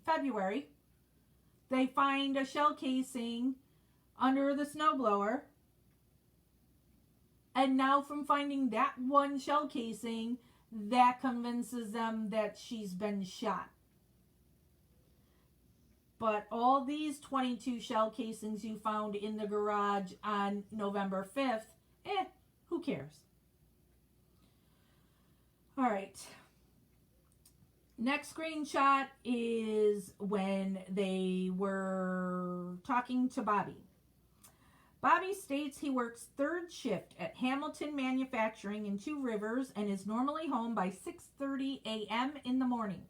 February, they find a shell casing under the snowblower. And now from finding that one shell casing, that convinces them that she's been shot. But all these .22 shell casings you found in the garage on November 5th, who cares? All right. Next screenshot is when they were talking to Bobby. Bobby states he works third shift at Hamilton Manufacturing in Two Rivers and is normally home by 6:30 a.m. in the morning.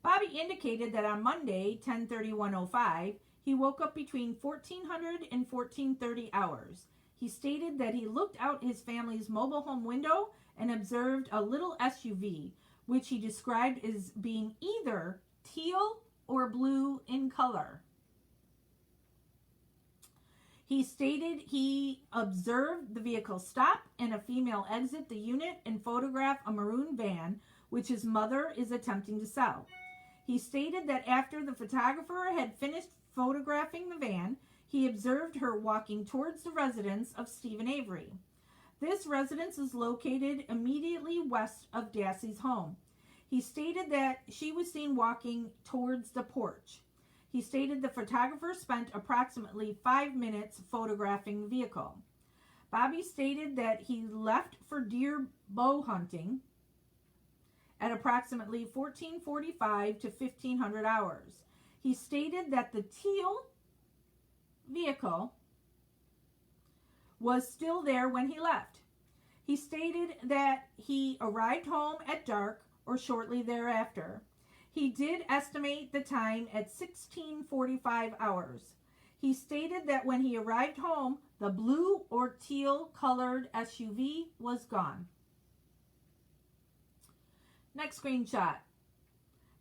Bobby indicated that on Monday, 10/31/05, he woke up between 1400 and 1430 hours. He stated that he looked out his family's mobile home window and observed a little SUV, which he described as being either teal or blue in color. He stated he observed the vehicle stop and a female exit the unit and photograph a maroon van, which his mother is attempting to sell. He stated that after the photographer had finished photographing the van, he observed her walking towards the residence of Stephen Avery. This residence is located immediately west of Dassey's home. He stated that she was seen walking towards the porch. He stated the photographer spent approximately 5 minutes photographing the vehicle. Bobby stated that he left for deer bow hunting at approximately 14:45 to 1500 hours. He stated that the teal vehicle was still there when he left. He stated that he arrived home at dark or shortly thereafter. He did estimate the time at 16:45 hours. He stated that when he arrived home, the blue or teal colored SUV was gone. Next screenshot.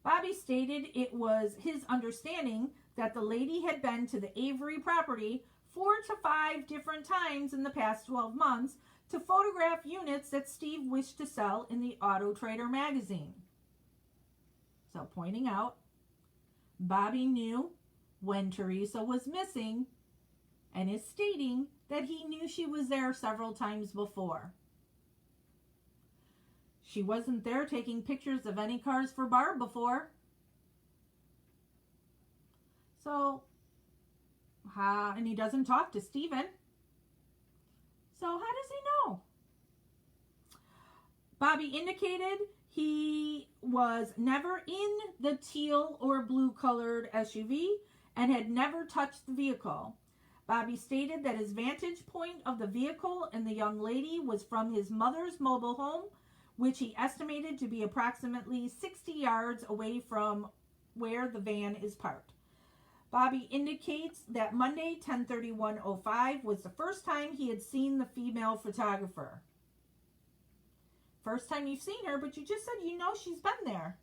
Bobby stated it was his understanding that the lady had been to the Avery property 4 to 5 different times in the past 12 months to photograph units that Steve wished to sell in the Auto Trader magazine. So pointing out, Bobby knew when Teresa was missing and is stating that he knew she was there several times before. She wasn't there taking pictures of any cars for Barb before. So, and he doesn't talk to Steven. So how does he know? Bobby indicated he was never in the teal or blue colored SUV and had never touched the vehicle. Bobby stated that his vantage point of the vehicle and the young lady was from his mother's mobile home, which he estimated to be approximately 60 yards away from where the van is parked. Bobby indicates that Monday, 10/31/05 was the first time he had seen the female photographer. First time you've seen her, but you just said you know she's been there.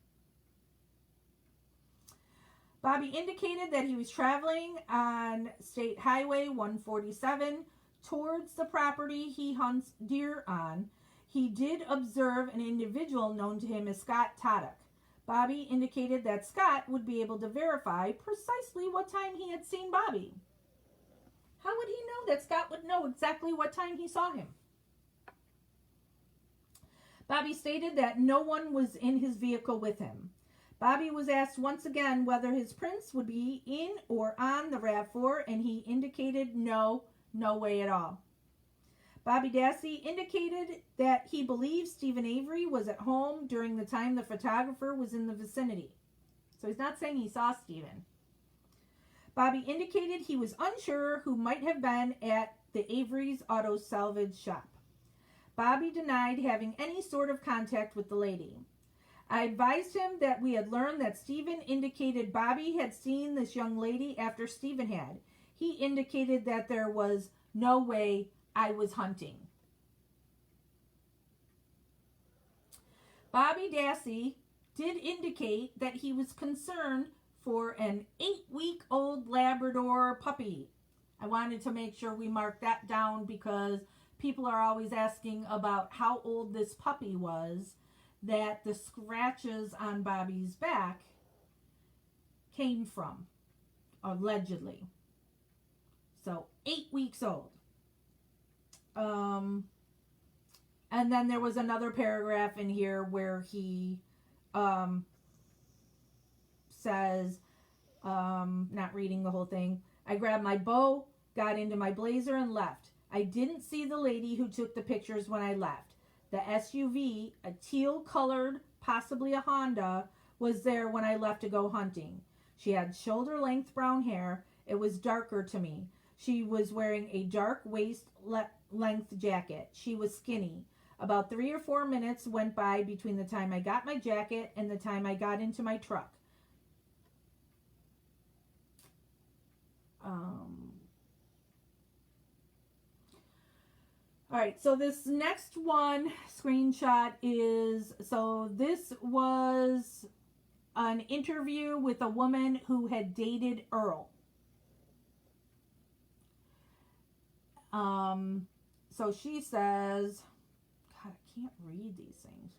Bobby indicated that he was traveling on State Highway 147 towards the property he hunts deer on. He did observe an individual known to him as Scott Taddock. Bobby indicated that Scott would be able to verify precisely what time he had seen Bobby. How would he know that Scott would know exactly what time he saw him? Bobby stated that no one was in his vehicle with him. Bobby was asked once again whether his prints would be in or on the RAV4, and he indicated no way at all. Bobby Dassey indicated that he believes Stephen Avery was at home during the time the photographer was in the vicinity. So he's not saying he saw Stephen. Bobby indicated he was unsure who might have been at the Avery's auto salvage shop. Bobby denied having any sort of contact with the lady. I advised him that we had learned that Stephen indicated Bobby had seen this young lady after Stephen had. He indicated that there was no way I was hunting. Bobby Dassey did indicate that he was concerned for an 8-week-old Labrador puppy. I wanted to make sure we marked that down because people are always asking about how old this puppy was, that the scratches on Bobby's back came from, allegedly. So 8 weeks old. And then there was another paragraph in here where he says, not reading the whole thing, I grabbed my bow, got into my blazer, and left. I didn't see the lady who took the pictures when I left. The SUV, a teal-colored, possibly a Honda, was there when I left to go hunting. She had shoulder-length brown hair. It was darker to me. She was wearing a dark waist-length jacket. She was skinny. About 3 or 4 minutes went by between the time I got my jacket and the time I got into my truck. All right, so this next one screenshot is, so this was an interview with a woman who had dated Earl. So she says, God, I can't read these things.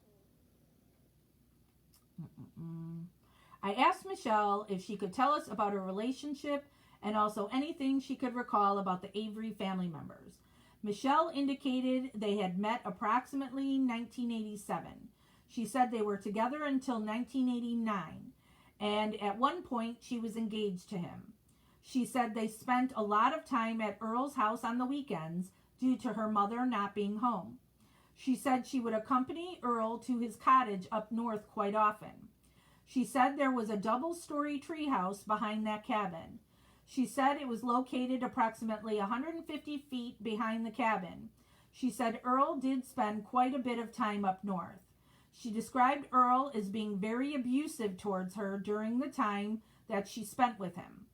I asked Michelle if she could tell us about her relationship and also anything she could recall about the Avery family members. Michelle indicated they had met approximately 1987. She said they were together until 1989 and at one point she was engaged to him. She said they spent a lot of time at Earl's house on the weekends due to her mother not being home. She said she would accompany Earl to his cottage up north quite often. She said there was a double-story treehouse behind that cabin. She said it was located approximately 150 feet behind the cabin. She said Earl did spend quite a bit of time up north. She described Earl as being very abusive towards her during the time that she spent with him.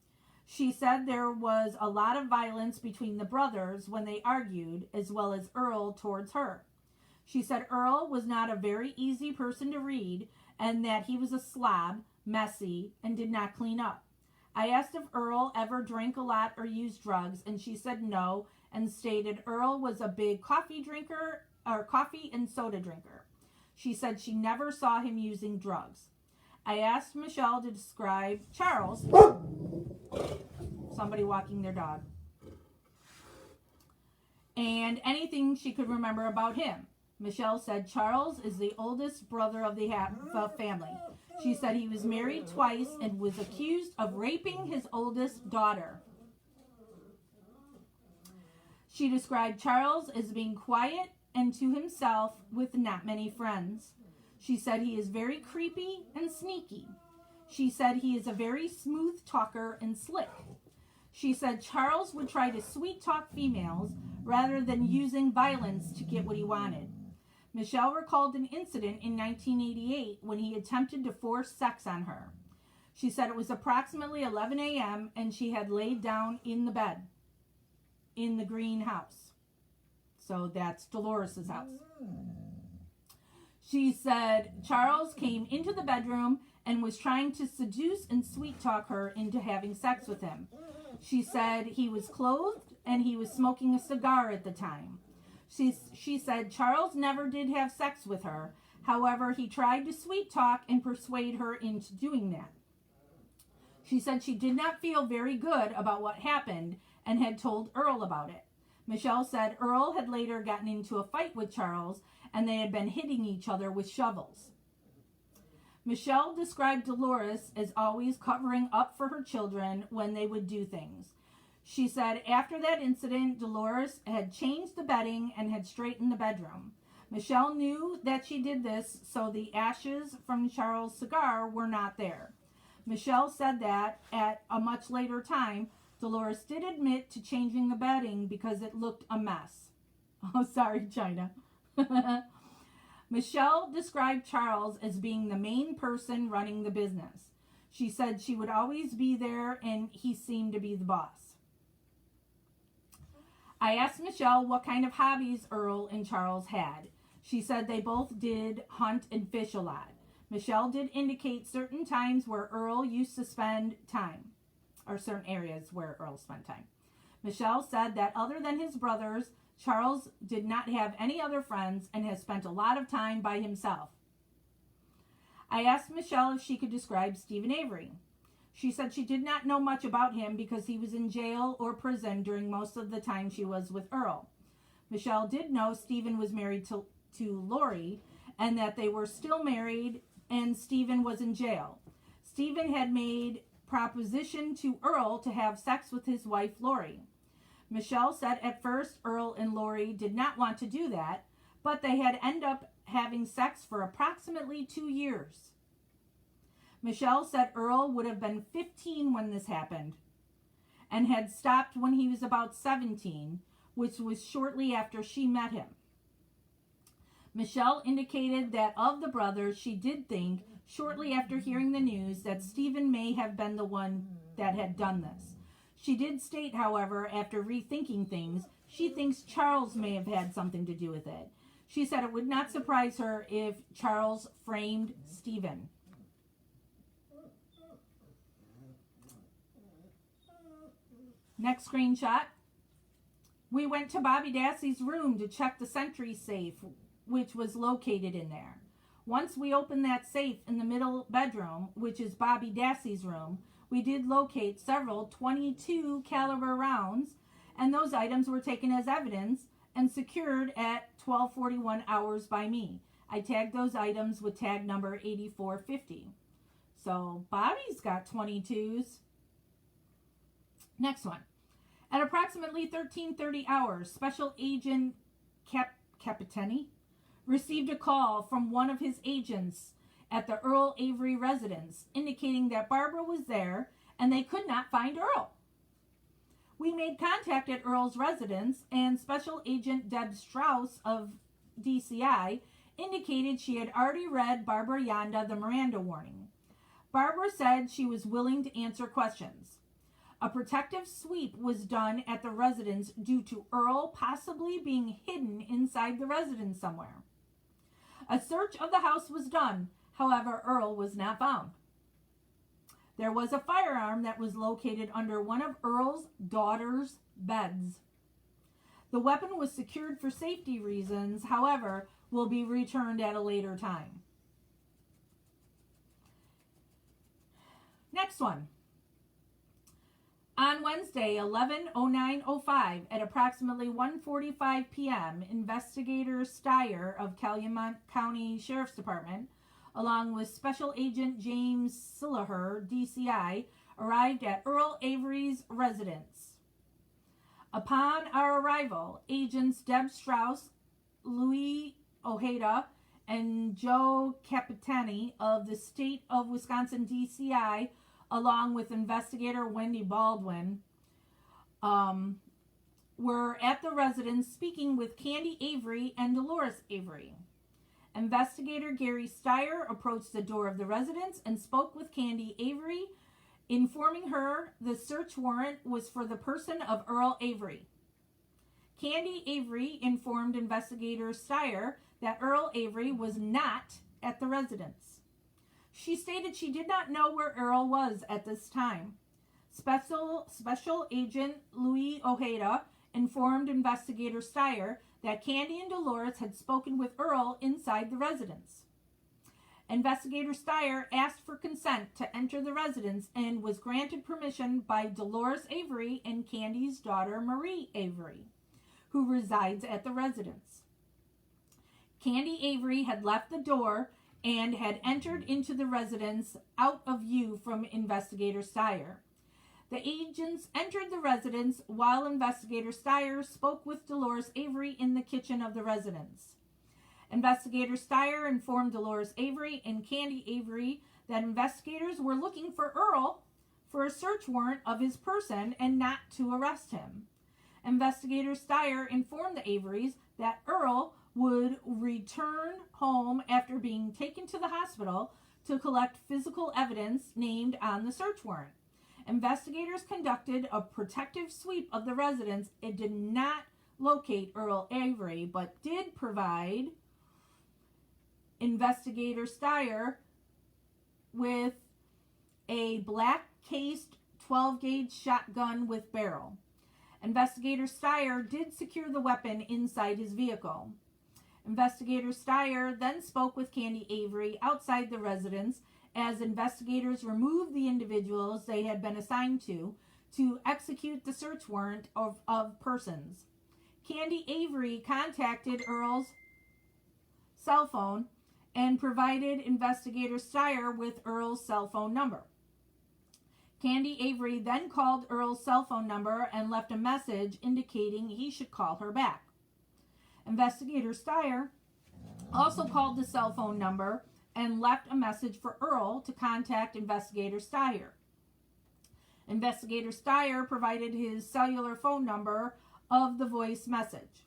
She said there was a lot of violence between the brothers when they argued, as well as Earl towards her. She said Earl was not a very easy person to read and that he was a slob, messy, and did not clean up. I asked if Earl ever drank a lot or used drugs, and she said no, and stated Earl was a big coffee and soda drinker. She said she never saw him using drugs. I asked Michelle to describe Charles, somebody walking their dog, and anything she could remember about him. Michelle said Charles is the oldest brother of the family. She said he was married twice and was accused of raping his oldest daughter. She described Charles as being quiet and to himself with not many friends. She said he is very creepy and sneaky. She said he is a very smooth talker and slick. She said Charles would try to sweet talk females rather than using violence to get what he wanted. Michelle recalled an incident in 1988 when he attempted to force sex on her. She said it was approximately 11 a.m. and she had laid down in the bed in the green house. So that's Dolores' house. She said Charles came into the bedroom and was trying to seduce and sweet talk her into having sex with him. She said he was clothed and he was smoking a cigar at the time. She said Charles never did have sex with her. However, he tried to sweet talk and persuade her into doing that. She said she did not feel very good about what happened and had told Earl about it. Michelle said Earl had later gotten into a fight with Charles and they had been hitting each other with shovels. Michelle described Dolores as always covering up for her children when they would do things. She said after that incident, Dolores had changed the bedding and had straightened the bedroom. Michelle knew that she did this so the ashes from Charles' cigar were not there. Michelle said that at a much later time, Dolores did admit to changing the bedding because it looked a mess. Oh, sorry, China. Michelle described Charles as being the main person running the business. She said she would always be there and he seemed to be the boss. I asked Michelle what kind of hobbies Earl and Charles had. She said they both did hunt and fish a lot. Michelle did indicate certain times where Earl used to spend time, or certain areas where Earl spent time. Michelle said that other than his brothers, Charles did not have any other friends and has spent a lot of time by himself. I asked Michelle if she could describe Stephen Avery. She said she did not know much about him because he was in jail or prison during most of the time she was with Earl. Michelle did know Stephen was married to Lori and that they were still married and Stephen was in jail. Stephen had made proposition to Earl to have sex with his wife Lori. Michelle said at first Earl and Lori did not want to do that, but they had ended up having sex for approximately 2 years. Michelle said Earl would have been 15 when this happened and had stopped when he was about 17, which was shortly after she met him. Michelle indicated that of the brothers, she did think, shortly after hearing the news, that Stephen may have been the one that had done this. She did state, however, after rethinking things, she thinks Charles may have had something to do with it. She said it would not surprise her if Charles framed Stephen. Next screenshot. We went to Bobby Dassey's room to check the sentry safe, which was located in there. Once we opened that safe in the middle bedroom, which is Bobby Dassey's room, we did locate several .22 caliber rounds, and those items were taken as evidence and secured at 12:41 hours by me. I tagged those items with tag number 8450. So Bobby's got 22s. Next one. At approximately 13:30 hours, Special Agent Capitani received a call from one of his agents at the Earl Avery residence indicating that Barbara was there and they could not find Earl. We made contact at Earl's residence, and Special Agent Deb Strauss of DCI indicated she had already read Barbara Yonda the Miranda warning. Barbara said she was willing to answer questions. A protective sweep was done at the residence due to Earl possibly being hidden inside the residence somewhere. A search of the house was done. However, Earl was not found. There was a firearm that was located under one of Earl's daughter's beds. The weapon was secured for safety reasons, however, will be returned at a later time. Next one. On Wednesday, 11/09/05, at approximately 1:45 p.m., Investigator Steyer of Calumet County Sheriff's Department, along with Special Agent James Sillaher, DCI, arrived at Earl Avery's residence. Upon our arrival, agents Deb Strauss, Louis Ojeda, and Joe Capitani of the State of Wisconsin DCI, along with Investigator Wendy Baldwin, were at the residence speaking with Candy Avery and Dolores Avery. Investigator Gary Steyer approached the door of the residence and spoke with Candy Avery, informing her the search warrant was for the person of Earl Avery. Candy Avery informed Investigator Steyer that Earl Avery was not at the residence. She stated she did not know where Earl was at this time. Special Agent Louis Ojeda informed Investigator Steyer that Candy and Dolores had spoken with Earl inside the residence. Investigator Steyer asked for consent to enter the residence and was granted permission by Dolores Avery and Candy's daughter Marie Avery, who resides at the residence. Candy Avery had left the door and had entered into the residence out of view from Investigator Steyer. The agents entered the residence while Investigator Steyer spoke with Dolores Avery in the kitchen of the residence. Investigator Steyer informed Dolores Avery and Candy Avery that investigators were looking for Earl for a search warrant of his person and not to arrest him. Investigator Steyer informed the Averys that Earl would return home after being taken to the hospital to collect physical evidence named on the search warrant. Investigators conducted a protective sweep of the residence. It did not locate Earl Avery, but did provide Investigator Steyer with a black-cased 12-gauge shotgun with barrel. Investigator Steyer did secure the weapon inside his vehicle. Investigator Steyer then spoke with Candy Avery outside the residence as investigators removed the individuals they had been assigned to execute the search warrant of persons. Candy Avery contacted Earl's cell phone and provided Investigator Steyer with Earl's cell phone number. Candy Avery then called Earl's cell phone number and left a message indicating he should call her back. Investigator Steyer also called the cell phone number and left a message for Earl to contact Investigator Steyer. Investigator Steyer provided his cellular phone number of the voice message.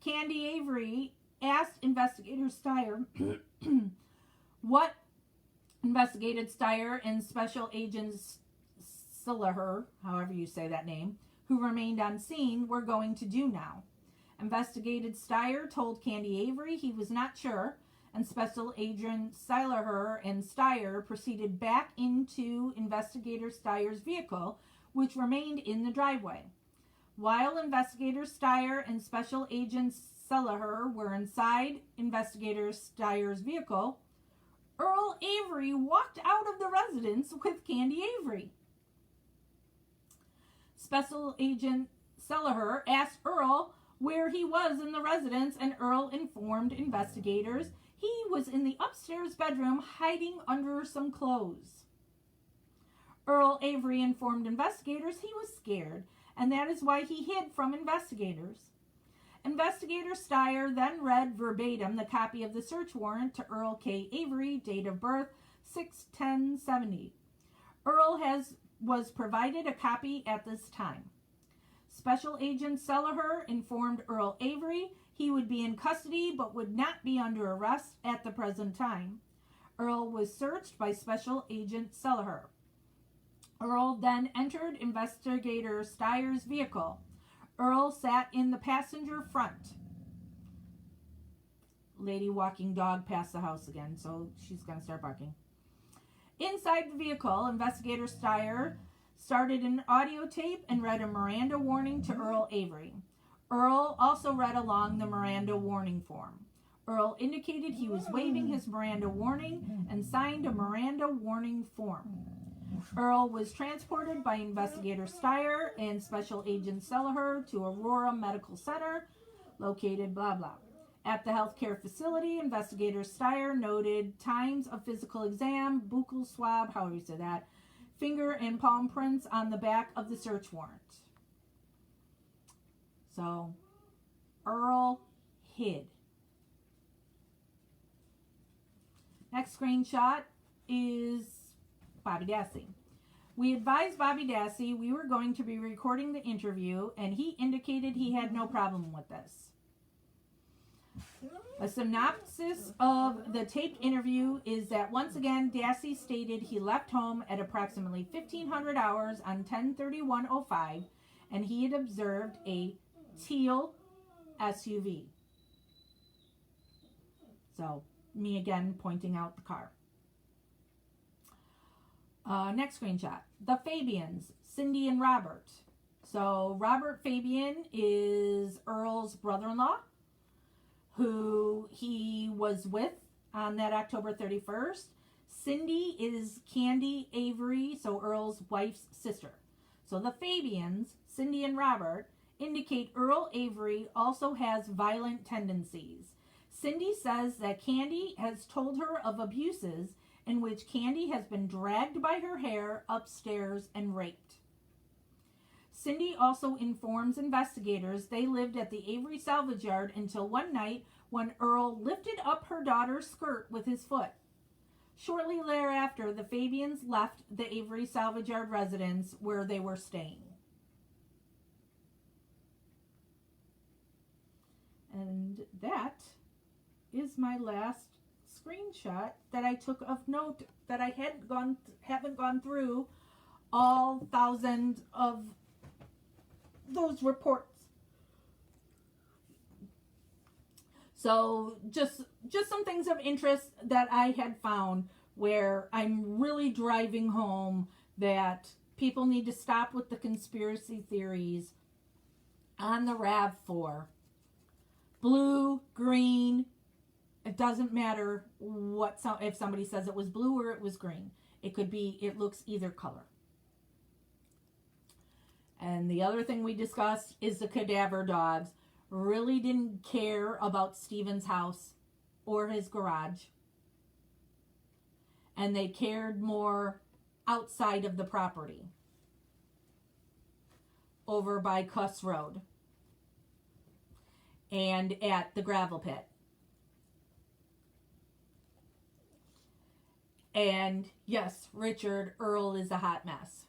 Candy Avery asked Investigator Steyer what Investigator Steyer and Special Agent Sillaher, however you say that name, who remained on scene, were going to do now. Investigator Steyer told Candy Avery he was not sure, and Special Agent Sillaher and Steyer proceeded back into Investigator Steyer's vehicle, which remained in the driveway. While Investigator Steyer and Special Agent Sillaher were inside Investigator Steyer's vehicle, Earl Avery walked out of the residence with Candy Avery. Special Agent Sillaher asked Earl where he was in the residence, and Earl informed investigators he was in the upstairs bedroom hiding under some clothes. Earl Avery informed investigators he was scared, and that is why he hid from investigators. Investigator Steyer then read verbatim the copy of the search warrant to Earl K. Avery, date of birth 6/10/70. Earl was provided a copy at this time. Special Agent Selleher informed Earl Avery he would be in custody but would not be under arrest at the present time. Earl was searched by Special Agent Selleher. Earl then entered Investigator Steyer's vehicle. Earl sat in the passenger front. Lady walking dog past the house again, so she's going to start barking. Inside the vehicle, Investigator Steyer started an audio tape and read a Miranda warning to Earl Avery. Earl also read along the Miranda warning form. Earl indicated he was waiving his Miranda warning and signed a Miranda warning form. Earl was transported by Investigator Steyer and Special Agent Selleher to Aurora Medical Center, located blah blah. At the healthcare facility, Investigator Steyer noted times of physical exam, buccal swab, however you say that, finger and palm prints on the back of the search warrant. So, Earl hid. Next screenshot is Bobby Dassey. We advised Bobby Dassey we were going to be recording the interview, and he indicated he had no problem with this. A synopsis of the taped interview is that once again, Dassey stated he left home at approximately 1500 hours on 10/31/05, and he had observed a teal SUV. So, me again pointing out the car. Next screenshot. The Fabians, Cindy and Robert. So, Robert Fabian is Earl's brother-in-law, who he was with on that October 31st. Cindy is Candy Avery, so Earl's wife's sister. So the Fabians, Cindy and Robert, indicate Earl Avery also has violent tendencies. Cindy says that Candy has told her of abuses in which Candy has been dragged by her hair upstairs and raped. Cindy also informs investigators they lived at the Avery salvage yard until one night when Earl lifted up her daughter's skirt with his foot. Shortly thereafter, the Fabians left the Avery salvage yard residence where they were staying. And that is my last screenshot that I took of note that I haven't gone through all thousands of those reports. So just some things of interest that I had found where I'm really driving home that people need to stop with the conspiracy theories on the RAV4. Blue, green, it doesn't matter if somebody says it was blue or it was green. It looks either color. And the other thing we discussed is the cadaver dogs really didn't care about Stephen's house or his garage. And they cared more outside of the property, over by Cuss Road and at the gravel pit. And yes, Richard, Earl is a hot mess.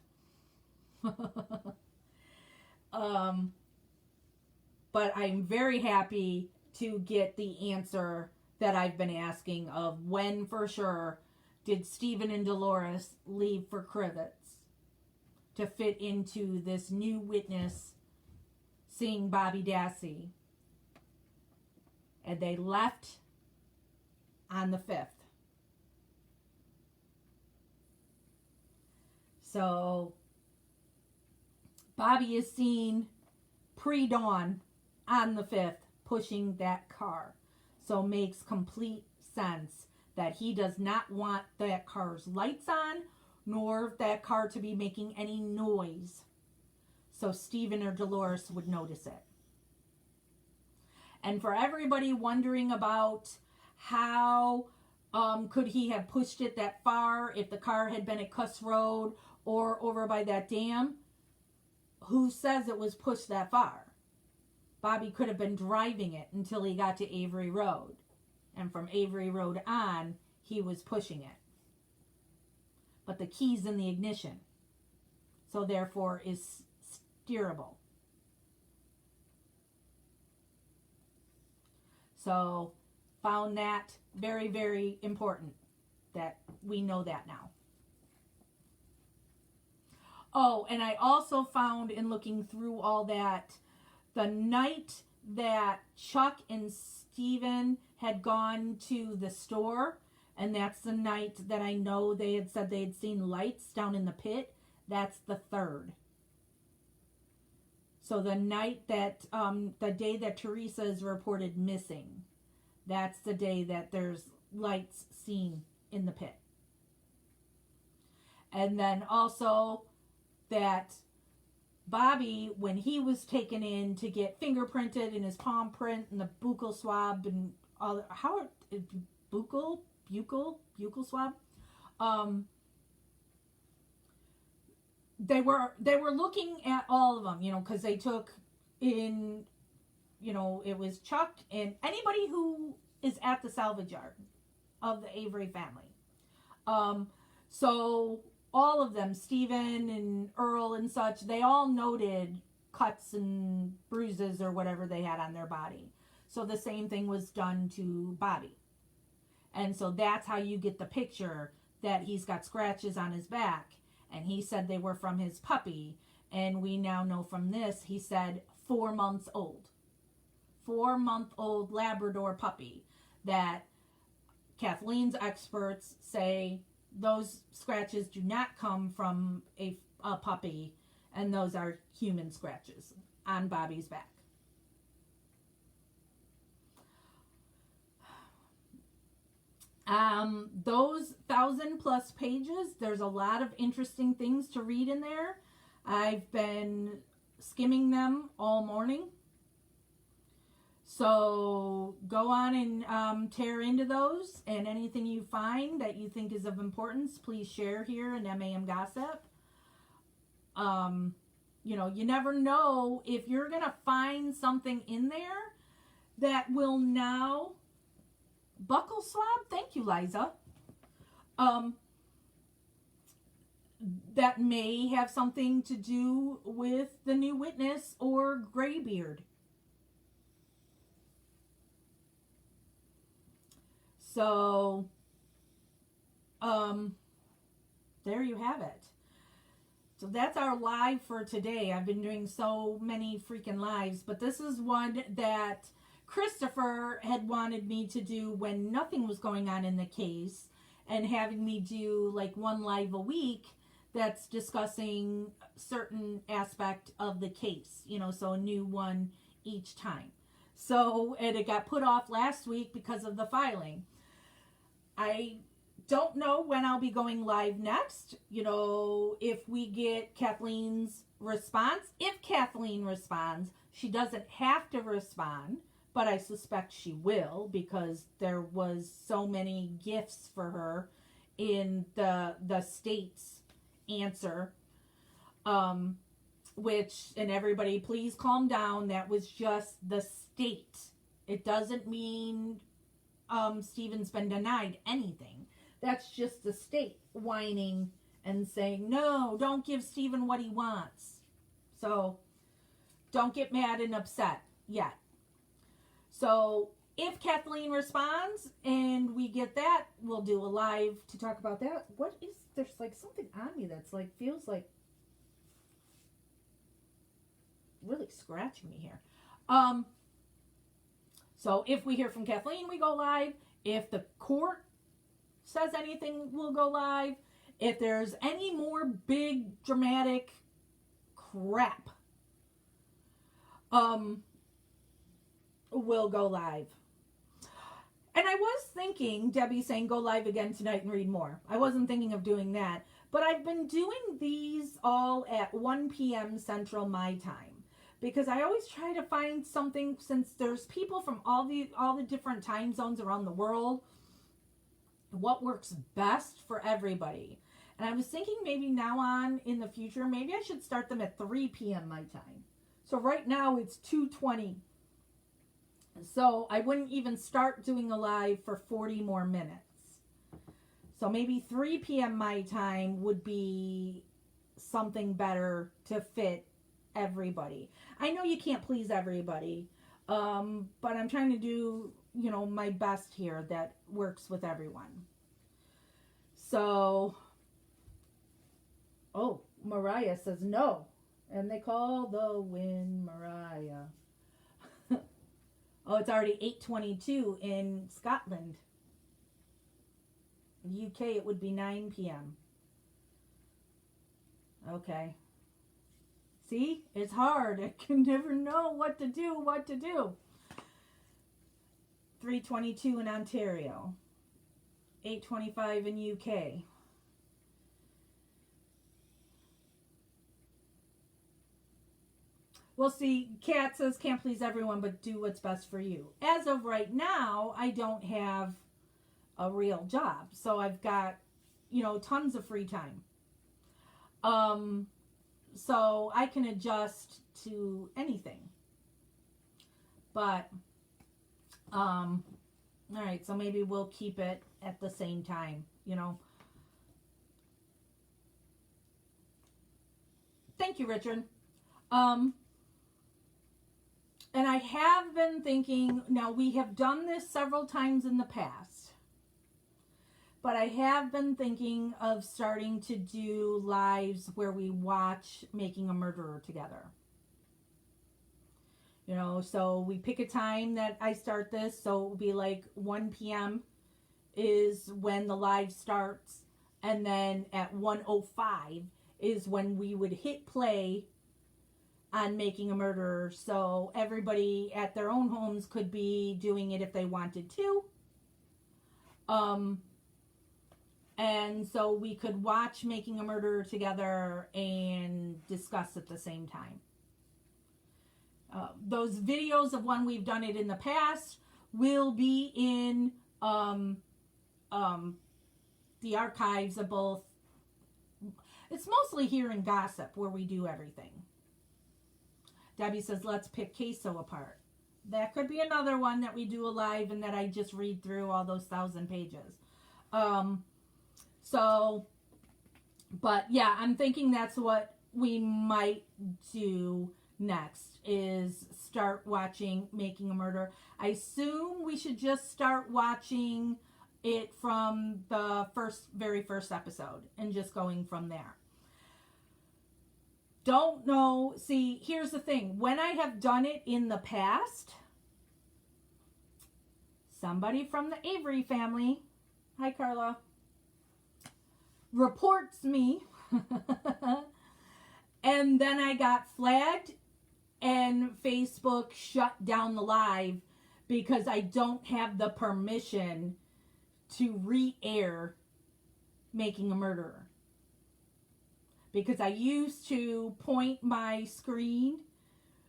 But I'm very happy to get the answer that I've been asking of when for sure did Stephen and Dolores leave for Crivets to fit into this new witness seeing Bobby Dassey. And they left on the 5th. So Bobby is seen pre-dawn on the 5th pushing that car. So makes complete sense that he does not want that car's lights on, nor that car to be making any noise, so Stephen or Dolores would notice it. And for everybody wondering about how could he have pushed it that far if the car had been at Cuss Road or over by that dam, who says it was pushed that far? Bobby could have been driving it until he got to Avery Road. And from Avery Road on, he was pushing it. But the key's in the ignition. So therefore is steerable. So found that very, very important that we know that now. Oh, and I also found in looking through all that, the night that Chuck and Steven had gone to the store, and that's the night that I know they had said they had seen lights down in the pit, that's the 3rd. So the night that, the day that Teresa is reported missing, that's the day that there's lights seen in the pit. And then also that Bobby, when he was taken in to get fingerprinted and his palm print and the buccal swab and all, buccal swab, they were looking at all of them, you know, because they took in, you know, it was Chuck and anybody who is at the salvage yard of the Avery family. So all of them, Stephen and Earl and such, they all noted cuts and bruises or whatever they had on their body. So the same thing was done to Bobby. And so that's how you get the picture that he's got scratches on his back. And he said they were from his puppy. And we now know from this, he said 4 months old. 4-month-old Labrador puppy that Kathleen's experts say those scratches do not come from a puppy, and those are human scratches on Bobby's back. Those 1,000+ pages, there's a lot of interesting things to read in there. I've been skimming them all morning. So go on and tear into those, and anything you find that you think is of importance, please share here in MAM Gossip. You know, you never know if you're going to find something in there that will now buccal swab. Thank you, Liza. That may have something to do with the new witness or Graybeard. So, there you have it. So that's our live for today. I've been doing so many freaking lives, but this is one that Christopher had wanted me to do when nothing was going on in the case, and having me do like one live a week that's discussing certain aspect of the case, you know, so a new one each time. So, and it got put off last week because of the filing. I don't know when I'll be going live next. You know, if we get Kathleen's response. If Kathleen responds, she doesn't have to respond, but I suspect she will, because there was so many gifts for her in the state's answer. Which, and everybody please calm down, that was just the state. It doesn't mean Stephen's been denied anything. That's just the state whining and saying, no, don't give Stephen what he wants. So don't get mad and upset yet. So if Kathleen responds and we get that, we'll do a live to talk about that. What is, there's like something on me that's like, feels like really scratching me here. So if we hear from Kathleen, we go live. If the court says anything, we'll go live. If there's any more big dramatic crap, we'll go live. And I was thinking, Debbie saying go live again tonight and read more. I wasn't thinking of doing that. But I've been doing these all at 1 p.m. Central my time. because I always try to find something, since there's people from all the different time zones around the world, what works best for everybody. And I was thinking maybe now on in the future, maybe I should start them at 3 p.m. my time. So right now it's 2:20. So I wouldn't even start doing a live for 40 more minutes. So maybe 3 p.m. my time would be something better to fit everybody. I know you can't please everybody, but I'm trying to do, my best here that works with everyone. So, oh, Mariah says no. And they call the wind Mariah. Oh, it's already 8:22 in Scotland. UK, it would be 9 p.m. Okay. See? It's hard. I can never know what to do. 3:22 in Ontario. 8:25 in UK. Well, see, Kat says, can't please everyone, but do what's best for you. As of right now, I don't have a real job. So I've got, tons of free time. So I can adjust to anything. But, all right, so maybe we'll keep it at the same time, Thank you, Richard. And I have been thinking, now we have done this several times in the past, but I have been thinking of starting to do lives where we watch Making a Murderer together. So we pick a time that I start this, so it will be like 1 p.m. is when the live starts, and then at 1:05 is when we would hit play on Making a Murderer, so everybody at their own homes could be doing it if they wanted to. And so we could watch Making a Murderer together and discuss at the same time. Those videos of when we've done it in the past will be in the archives of both. It's mostly here in Gossip where we do everything. Debbie says, let's pick Queso apart. That could be another one that we do a live and that I just read through all those 1,000 pages. But yeah, I'm thinking that's what we might do next, is start watching Making a Murder. I assume we should just start watching it from the very first episode and just going from there. Don't know. See, here's the thing. When I have done it in the past, somebody from the Avery family, hi Carla, reports me and then I got flagged and Facebook shut down the live because I don't have the permission to re-air Making a Murderer. Because I used to point my screen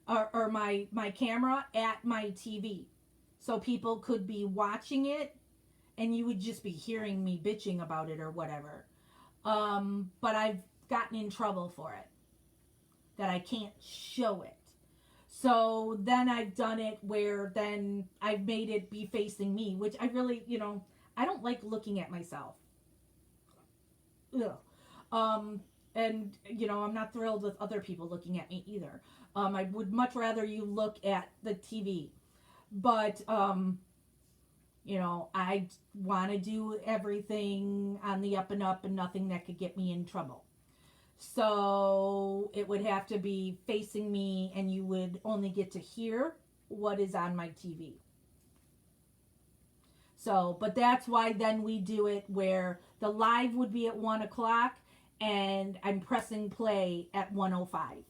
or my camera at my TV. So people could be watching it and you would just be hearing me bitching about it or whatever. But I've gotten in trouble for it. That I can't show it. So then I've done it where then I've made it be facing me. Which I really, I don't like looking at myself. Ugh. And, I'm not thrilled with other people looking at me either. I would much rather you look at the TV. But, I want to do everything on the up and up and nothing that could get me in trouble. So it would have to be facing me and you would only get to hear what is on my TV. So, but that's why then we do it where the live would be at 1 o'clock. And I'm pressing play at 1:05.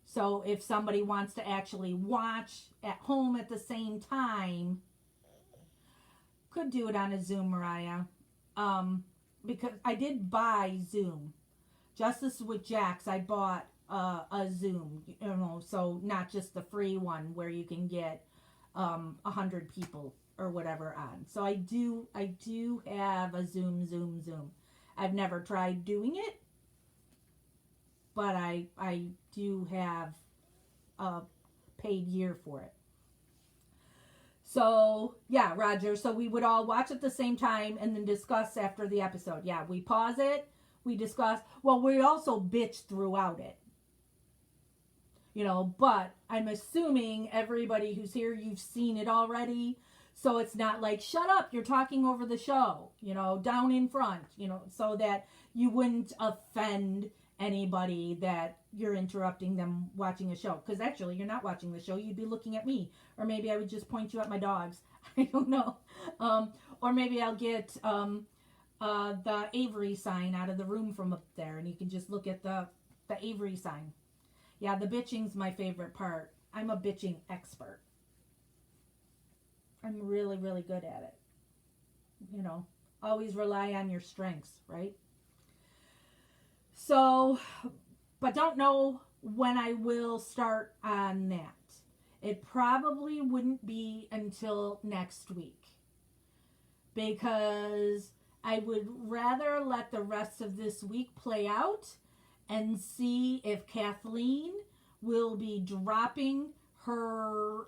So if somebody wants to actually watch at home at the same time, could do it on a Zoom, Mariah. Because I did buy Zoom. Justice with Jax, I bought a Zoom, so not just the free one where you can get 100 people or whatever on. So I do have a Zoom. I've never tried doing it, but I do have a paid year for it. So, yeah, Roger. So we would all watch at the same time and then discuss after the episode. Yeah, we pause it. We discuss. Well, we also bitch throughout it. But I'm assuming everybody who's here, you've seen it already. So it's not like, shut up, you're talking over the show, down in front, so that you wouldn't offend anybody that you're interrupting them watching a show. Because actually, you're not watching the show. You'd be looking at me. Or maybe I would just point you at my dogs. I don't know. Or maybe I'll get the Avery sign out of the room from up there. And you can just look at the Avery sign. Yeah, the bitching's my favorite part. I'm a bitching expert. I'm really, really good at it. Always rely on your strengths, right? So, but don't know when I will start on that. It probably wouldn't be until next week, because I would rather let the rest of this week play out and see if Kathleen will be dropping her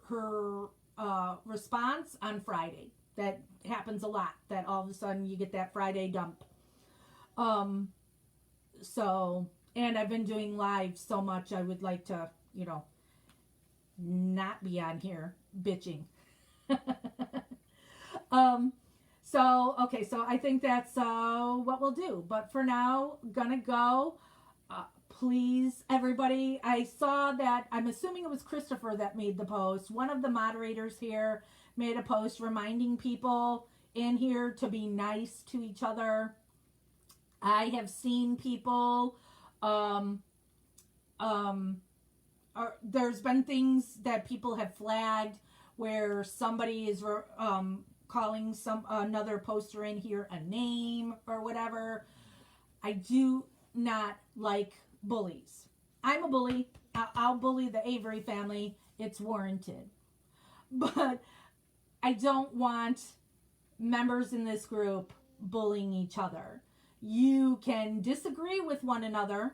response on Friday. That happens a lot, that all of a sudden you get that Friday dump. So, and I've been doing live so much, I would like to, not be on here bitching. So I think that's what we'll do. But for now, gonna go. Please, everybody, I saw that, I'm assuming it was Christopher that made the post. One of the moderators here made a post reminding people in here to be nice to each other. I have seen people, there's been things that people have flagged where somebody is calling another poster in here a name or whatever. I do not like bullies. I'm a bully. I'll bully the Avery family. It's warranted. But I don't want members in this group bullying each other. You can disagree with one another,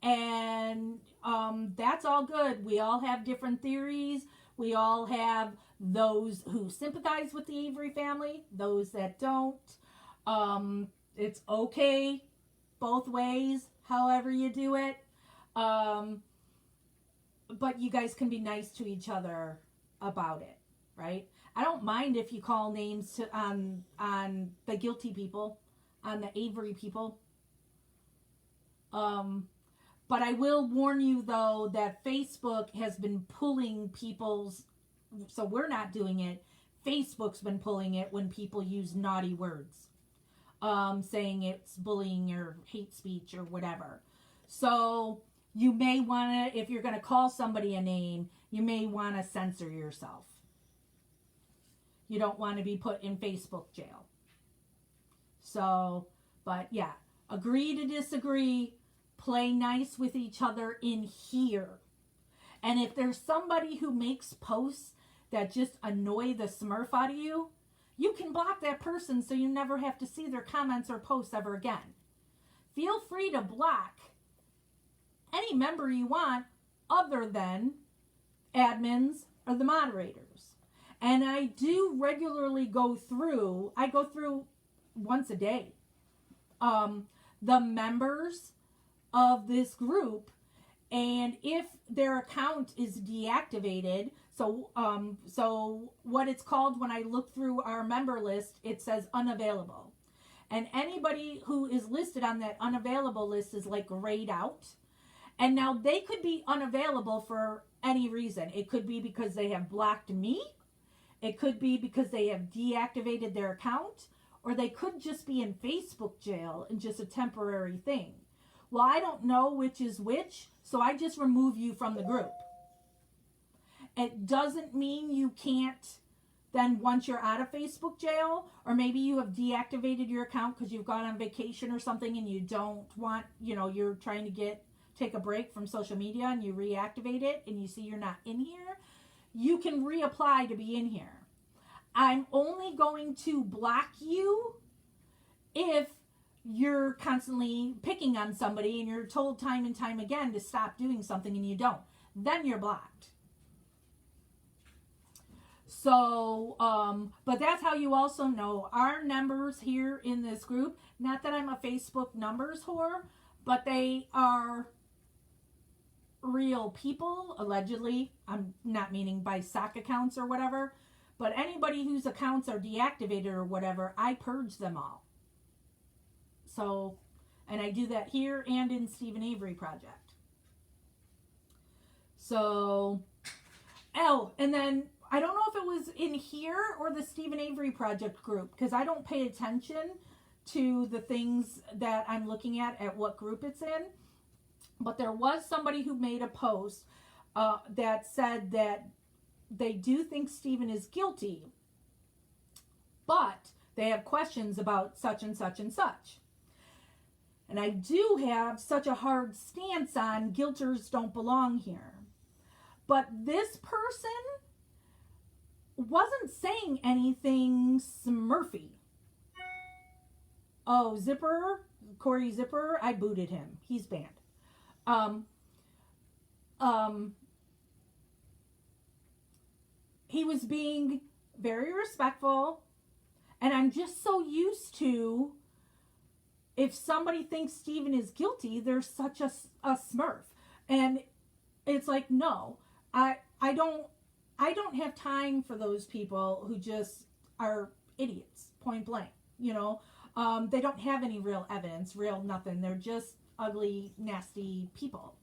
and that's all good. We all have different theories. We all have those who sympathize with the Avery family, those that don't. It's okay both ways, however you do it. But you guys can be nice to each other about it, right? I don't mind if you call names on the guilty people, on the Avery people. But I will warn you, though, that Facebook has been pulling people's, so we're not doing it, Facebook's been pulling it when people use naughty words, saying it's bullying or hate speech or whatever. So you may want to, if you're going to call somebody a name, you may want to censor yourself. You don't want to be put in Facebook jail. So, but yeah, agree to disagree. Play nice with each other in here. And if there's somebody who makes posts that just annoy the smurf out of you, you can block that person so you never have to see their comments or posts ever again. Feel free to block any member you want other than admins or the moderators. And I do regularly go through once a day, the members of this group, and if their account is deactivated, so what it's called when I look through our member list, it says unavailable, and anybody who is listed on that unavailable list is like grayed out. And now they could be unavailable for any reason. It could be because they have blocked me, it could be because they have deactivated their account, or they could just be in Facebook jail and just a temporary thing. Well, I don't know which is which, so I just remove you from the group. It doesn't mean you can't then, once you're out of Facebook jail, or maybe you have deactivated your account because you've gone on vacation or something and you don't want, you're trying to get take a break from social media and you reactivate it and you see you're not in here, you can reapply to be in here. I'm only going to block you if you're constantly picking on somebody and you're told time and time again to stop doing something and you don't. Then you're blocked. So, but that's how you also know our numbers here in this group. Not that I'm a Facebook numbers whore, but they are real people, allegedly. I'm not meaning by sock accounts or whatever, but anybody whose accounts are deactivated or whatever, I purge them all. So, and I do that here and in Stephen Avery Project. So, and then I don't know if it was in here or the Stephen Avery Project group, because I don't pay attention to the things that I'm looking at what group it's in. But there was somebody who made a post that said that they do think Stephen is guilty, but they have questions about such and such and such. And I do have such a hard stance on guilters don't belong here. But this person wasn't saying anything Smurfy. Oh, Zipper, Corey Zipper, I booted him. He's banned. He was being very respectful, and I'm just so used to, if somebody thinks Stephen is guilty, they're such a Smurf. And it's like, no, I don't have time for those people who just are idiots, point blank. You know, they don't have any real evidence, real nothing. They're just ugly, nasty people.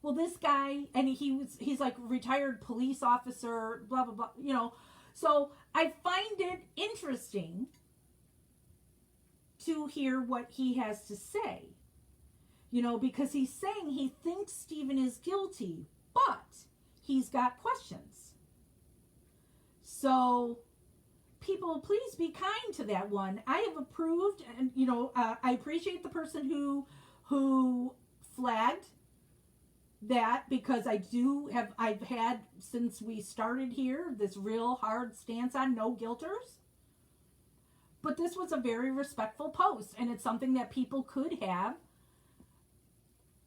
Well, this guy, and he's like retired police officer, blah, blah, blah, you know. So I find it interesting to hear what he has to say, you know, because he's saying he thinks Stephen is guilty, but he's got questions. So people, please be kind to that one. I have approved, and you know, I appreciate the person who flagged that, because I've had since we started here this real hard stance on no guilters. But this was a very respectful post, and it's something that people could have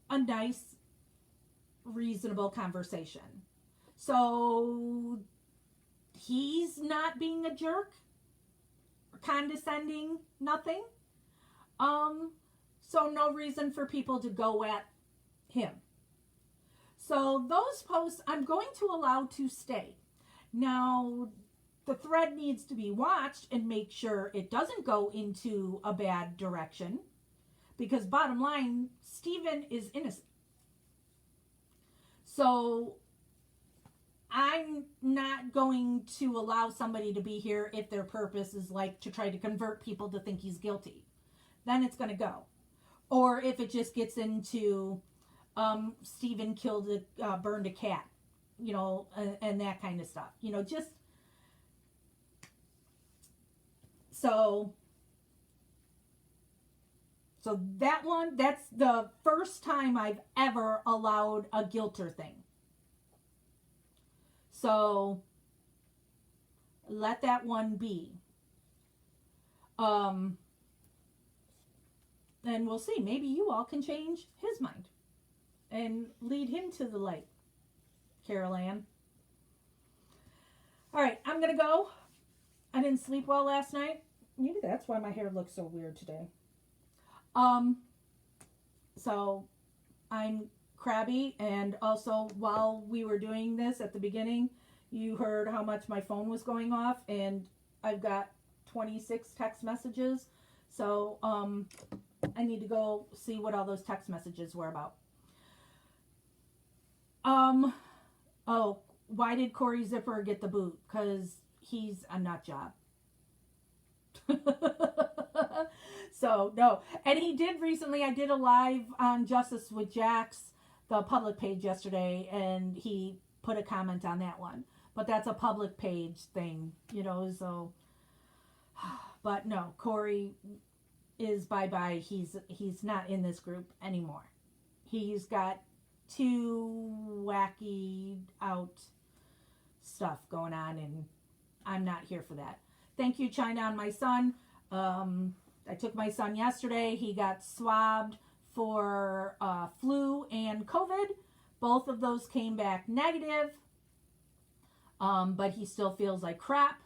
a nice, reasonable conversation. So he's not being a jerk, condescending, nothing. So no reason for people to go at him. So those posts I'm going to allow to stay. Now, the thread needs to be watched and make sure it doesn't go into a bad direction, because bottom line, Stephen is innocent. So I'm not going to allow somebody to be here if their purpose is like to try to convert people to think he's guilty. Then it's going to go. Or if it just gets into Stephen burned a cat, you know, and that kind of stuff. You know, just so that one, that's the first time I've ever allowed a guilter thing. So let that one be. And we'll see. Maybe you all can change his mind and lead him to the light, Carol Ann. All right, I'm going to go. I didn't sleep well last night. Maybe that's why my hair looks so weird today. So I'm crabby, and also while we were doing this at the beginning, you heard how much my phone was going off, and I've got 26 text messages. So I need to go see what all those text messages were about. Oh, why did Corey Zipper get the boot? Because he's a nut job. So, no. And he did recently, I did a live on Justice with Jax, the public page yesterday, and he put a comment on that one. But that's a public page thing, you know, so. But no, Corey is bye-bye. He's not in this group anymore. He's got too wacky out stuff going on, and I'm not here for that. Thank you, China, on my son. I took my son yesterday. He got swabbed for flu and COVID. Both of those came back negative, but he still feels like crap.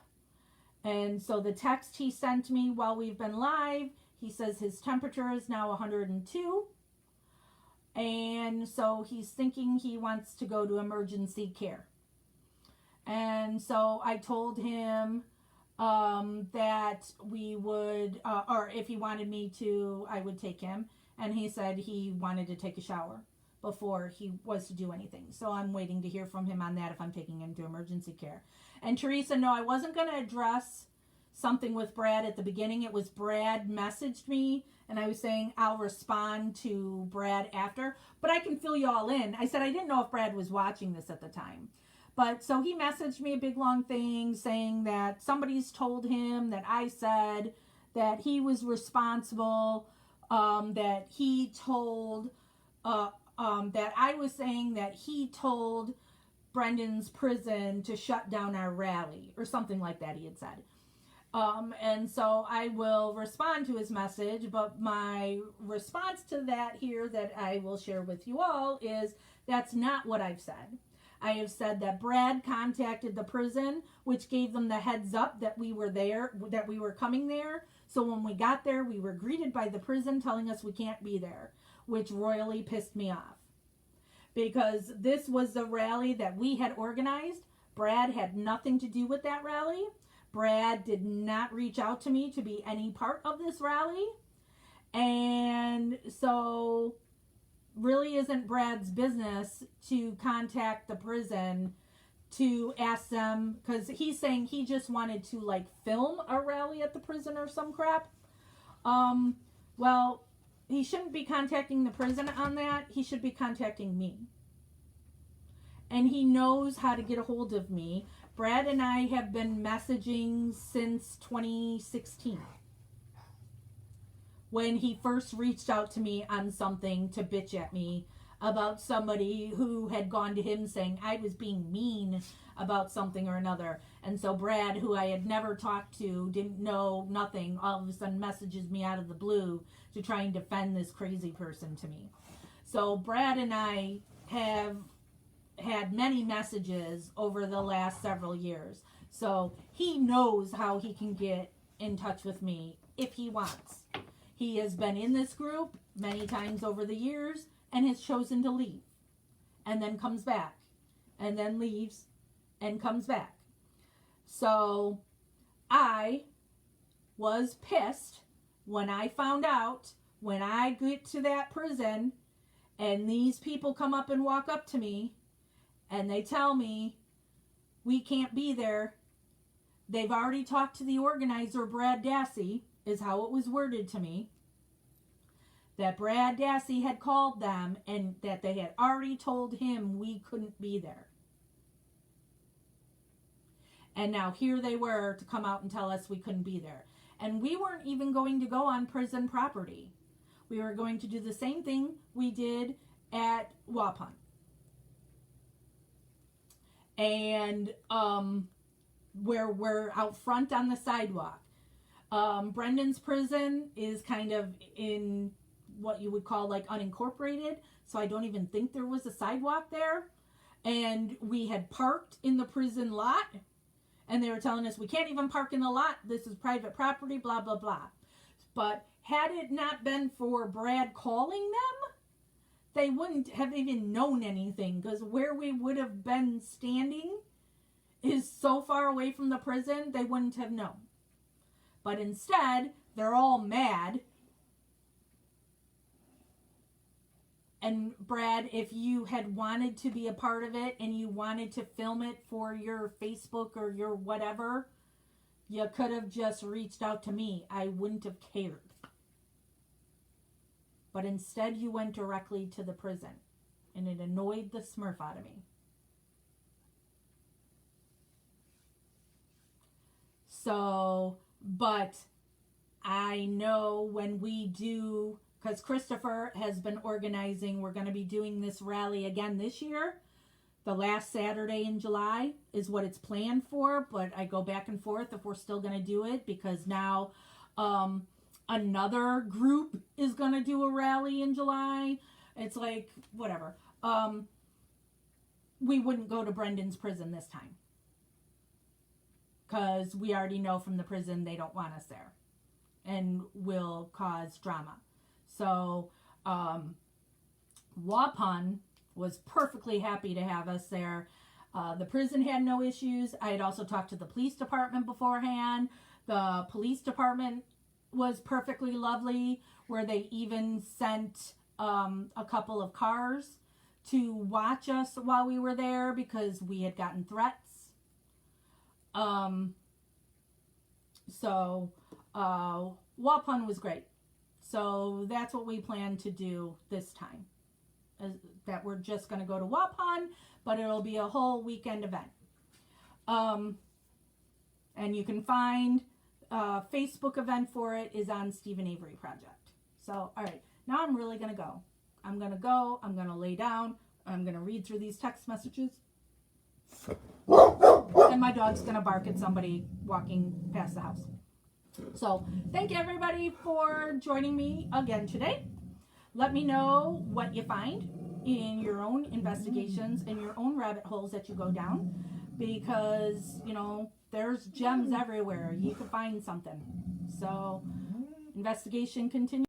And so the text he sent me while we've been live, he says his temperature is now 102. And so he's thinking he wants to go to emergency care. And so I told him that we would, or if he wanted me to, I would take him. And he said he wanted to take a shower before he was to do anything. So I'm waiting to hear from him on that if I'm taking him to emergency care. And Teresa, no, I wasn't going to address something with Brad at the beginning. It was Brad messaged me, and I was saying I'll respond to Brad after. But I can fill you all in. I said I didn't know if Brad was watching this at the time. But so he messaged me a big long thing saying that somebody's told him that I said that he was responsible, that he told, that I was saying that he told Brendan's prison to shut down our rally or something like that he had said. And so I will respond to his message, but my response to that here that I will share with you all is that's not what I've said. I have said that Brad contacted the prison, which gave them the heads up that we were there, that we were coming there. So when we got there, we were greeted by the prison telling us we can't be there, which royally pissed me off. Because this was the rally that we had organized. Brad had nothing to do with that rally. Brad did not reach out to me to be any part of this rally. And so really isn't Brad's business to contact the prison to ask them, because he's saying he just wanted to like film a rally at the prison or some crap. Well, he shouldn't be contacting the prison on that. He should be contacting me. And he knows how to get a hold of me. Brad and I have been messaging since 2016. When he first reached out to me on something to bitch at me about somebody who had gone to him saying I was being mean about something or another. And so Brad, who I had never talked to, didn't know nothing, all of a sudden messages me out of the blue to try and defend this crazy person to me. So Brad and I have had many messages over the last several years. So he knows how he can get in touch with me if he wants. He has been in this group many times over the years and has chosen to leave and then comes back and then leaves and comes back. So I was pissed when I found out when I get to that prison and these people come up and walk up to me and they tell me we can't be there. They've already talked to the organizer, Brad Dassey, is how it was worded to me, that Brad Dassey had called them and that they had already told him we couldn't be there. And now here they were to come out and tell us we couldn't be there. And we weren't even going to go on prison property. We were going to do the same thing we did at Waupun. And where we're out front on the sidewalk. Brendan's prison is kind of in what you would call like unincorporated. So I don't even think there was a sidewalk there. And we had parked in the prison lot. And they were telling us we can't even park in the lot. This is private property, blah, blah, blah. But had it not been for Brad calling them, they wouldn't have even known anything, because where we would have been standing is so far away from the prison, they wouldn't have known. But instead, they're all mad. And Brad, if you had wanted to be a part of it and you wanted to film it for your Facebook or your whatever, you could have just reached out to me. I wouldn't have cared. But instead you went directly to the prison. And it annoyed the smurf out of me. So, but I know when we do because Christopher has been organizing. We're going to be doing this rally again this year. The last Saturday in July is what it's planned for, but I go back and forth if we're still going to do it, because now another group is going to do a rally in July. It's like, whatever. We wouldn't go to Brendan's prison this time, because we already know from the prison they don't want us there and will cause drama. So Waupun was perfectly happy to have us there. The prison had no issues. I had also talked to the police department beforehand. The police department was perfectly lovely, where they even sent a couple of cars to watch us while we were there because we had gotten threats. So Waupun was great. So that's what we plan to do this time. That we're just going to go to Waupun, but it'll be a whole weekend event. And you can find Facebook event for it is on Stephen Avery Project. So, all right, now I'm really going to go. I'm going to lay down, I'm going to read through these text messages. And my dog's going to bark at somebody walking past the house. So, thank you everybody for joining me again today. Let me know what you find in your own investigations and your own rabbit holes that you go down, because, you know, there's gems everywhere. You can find something. So, investigation continues.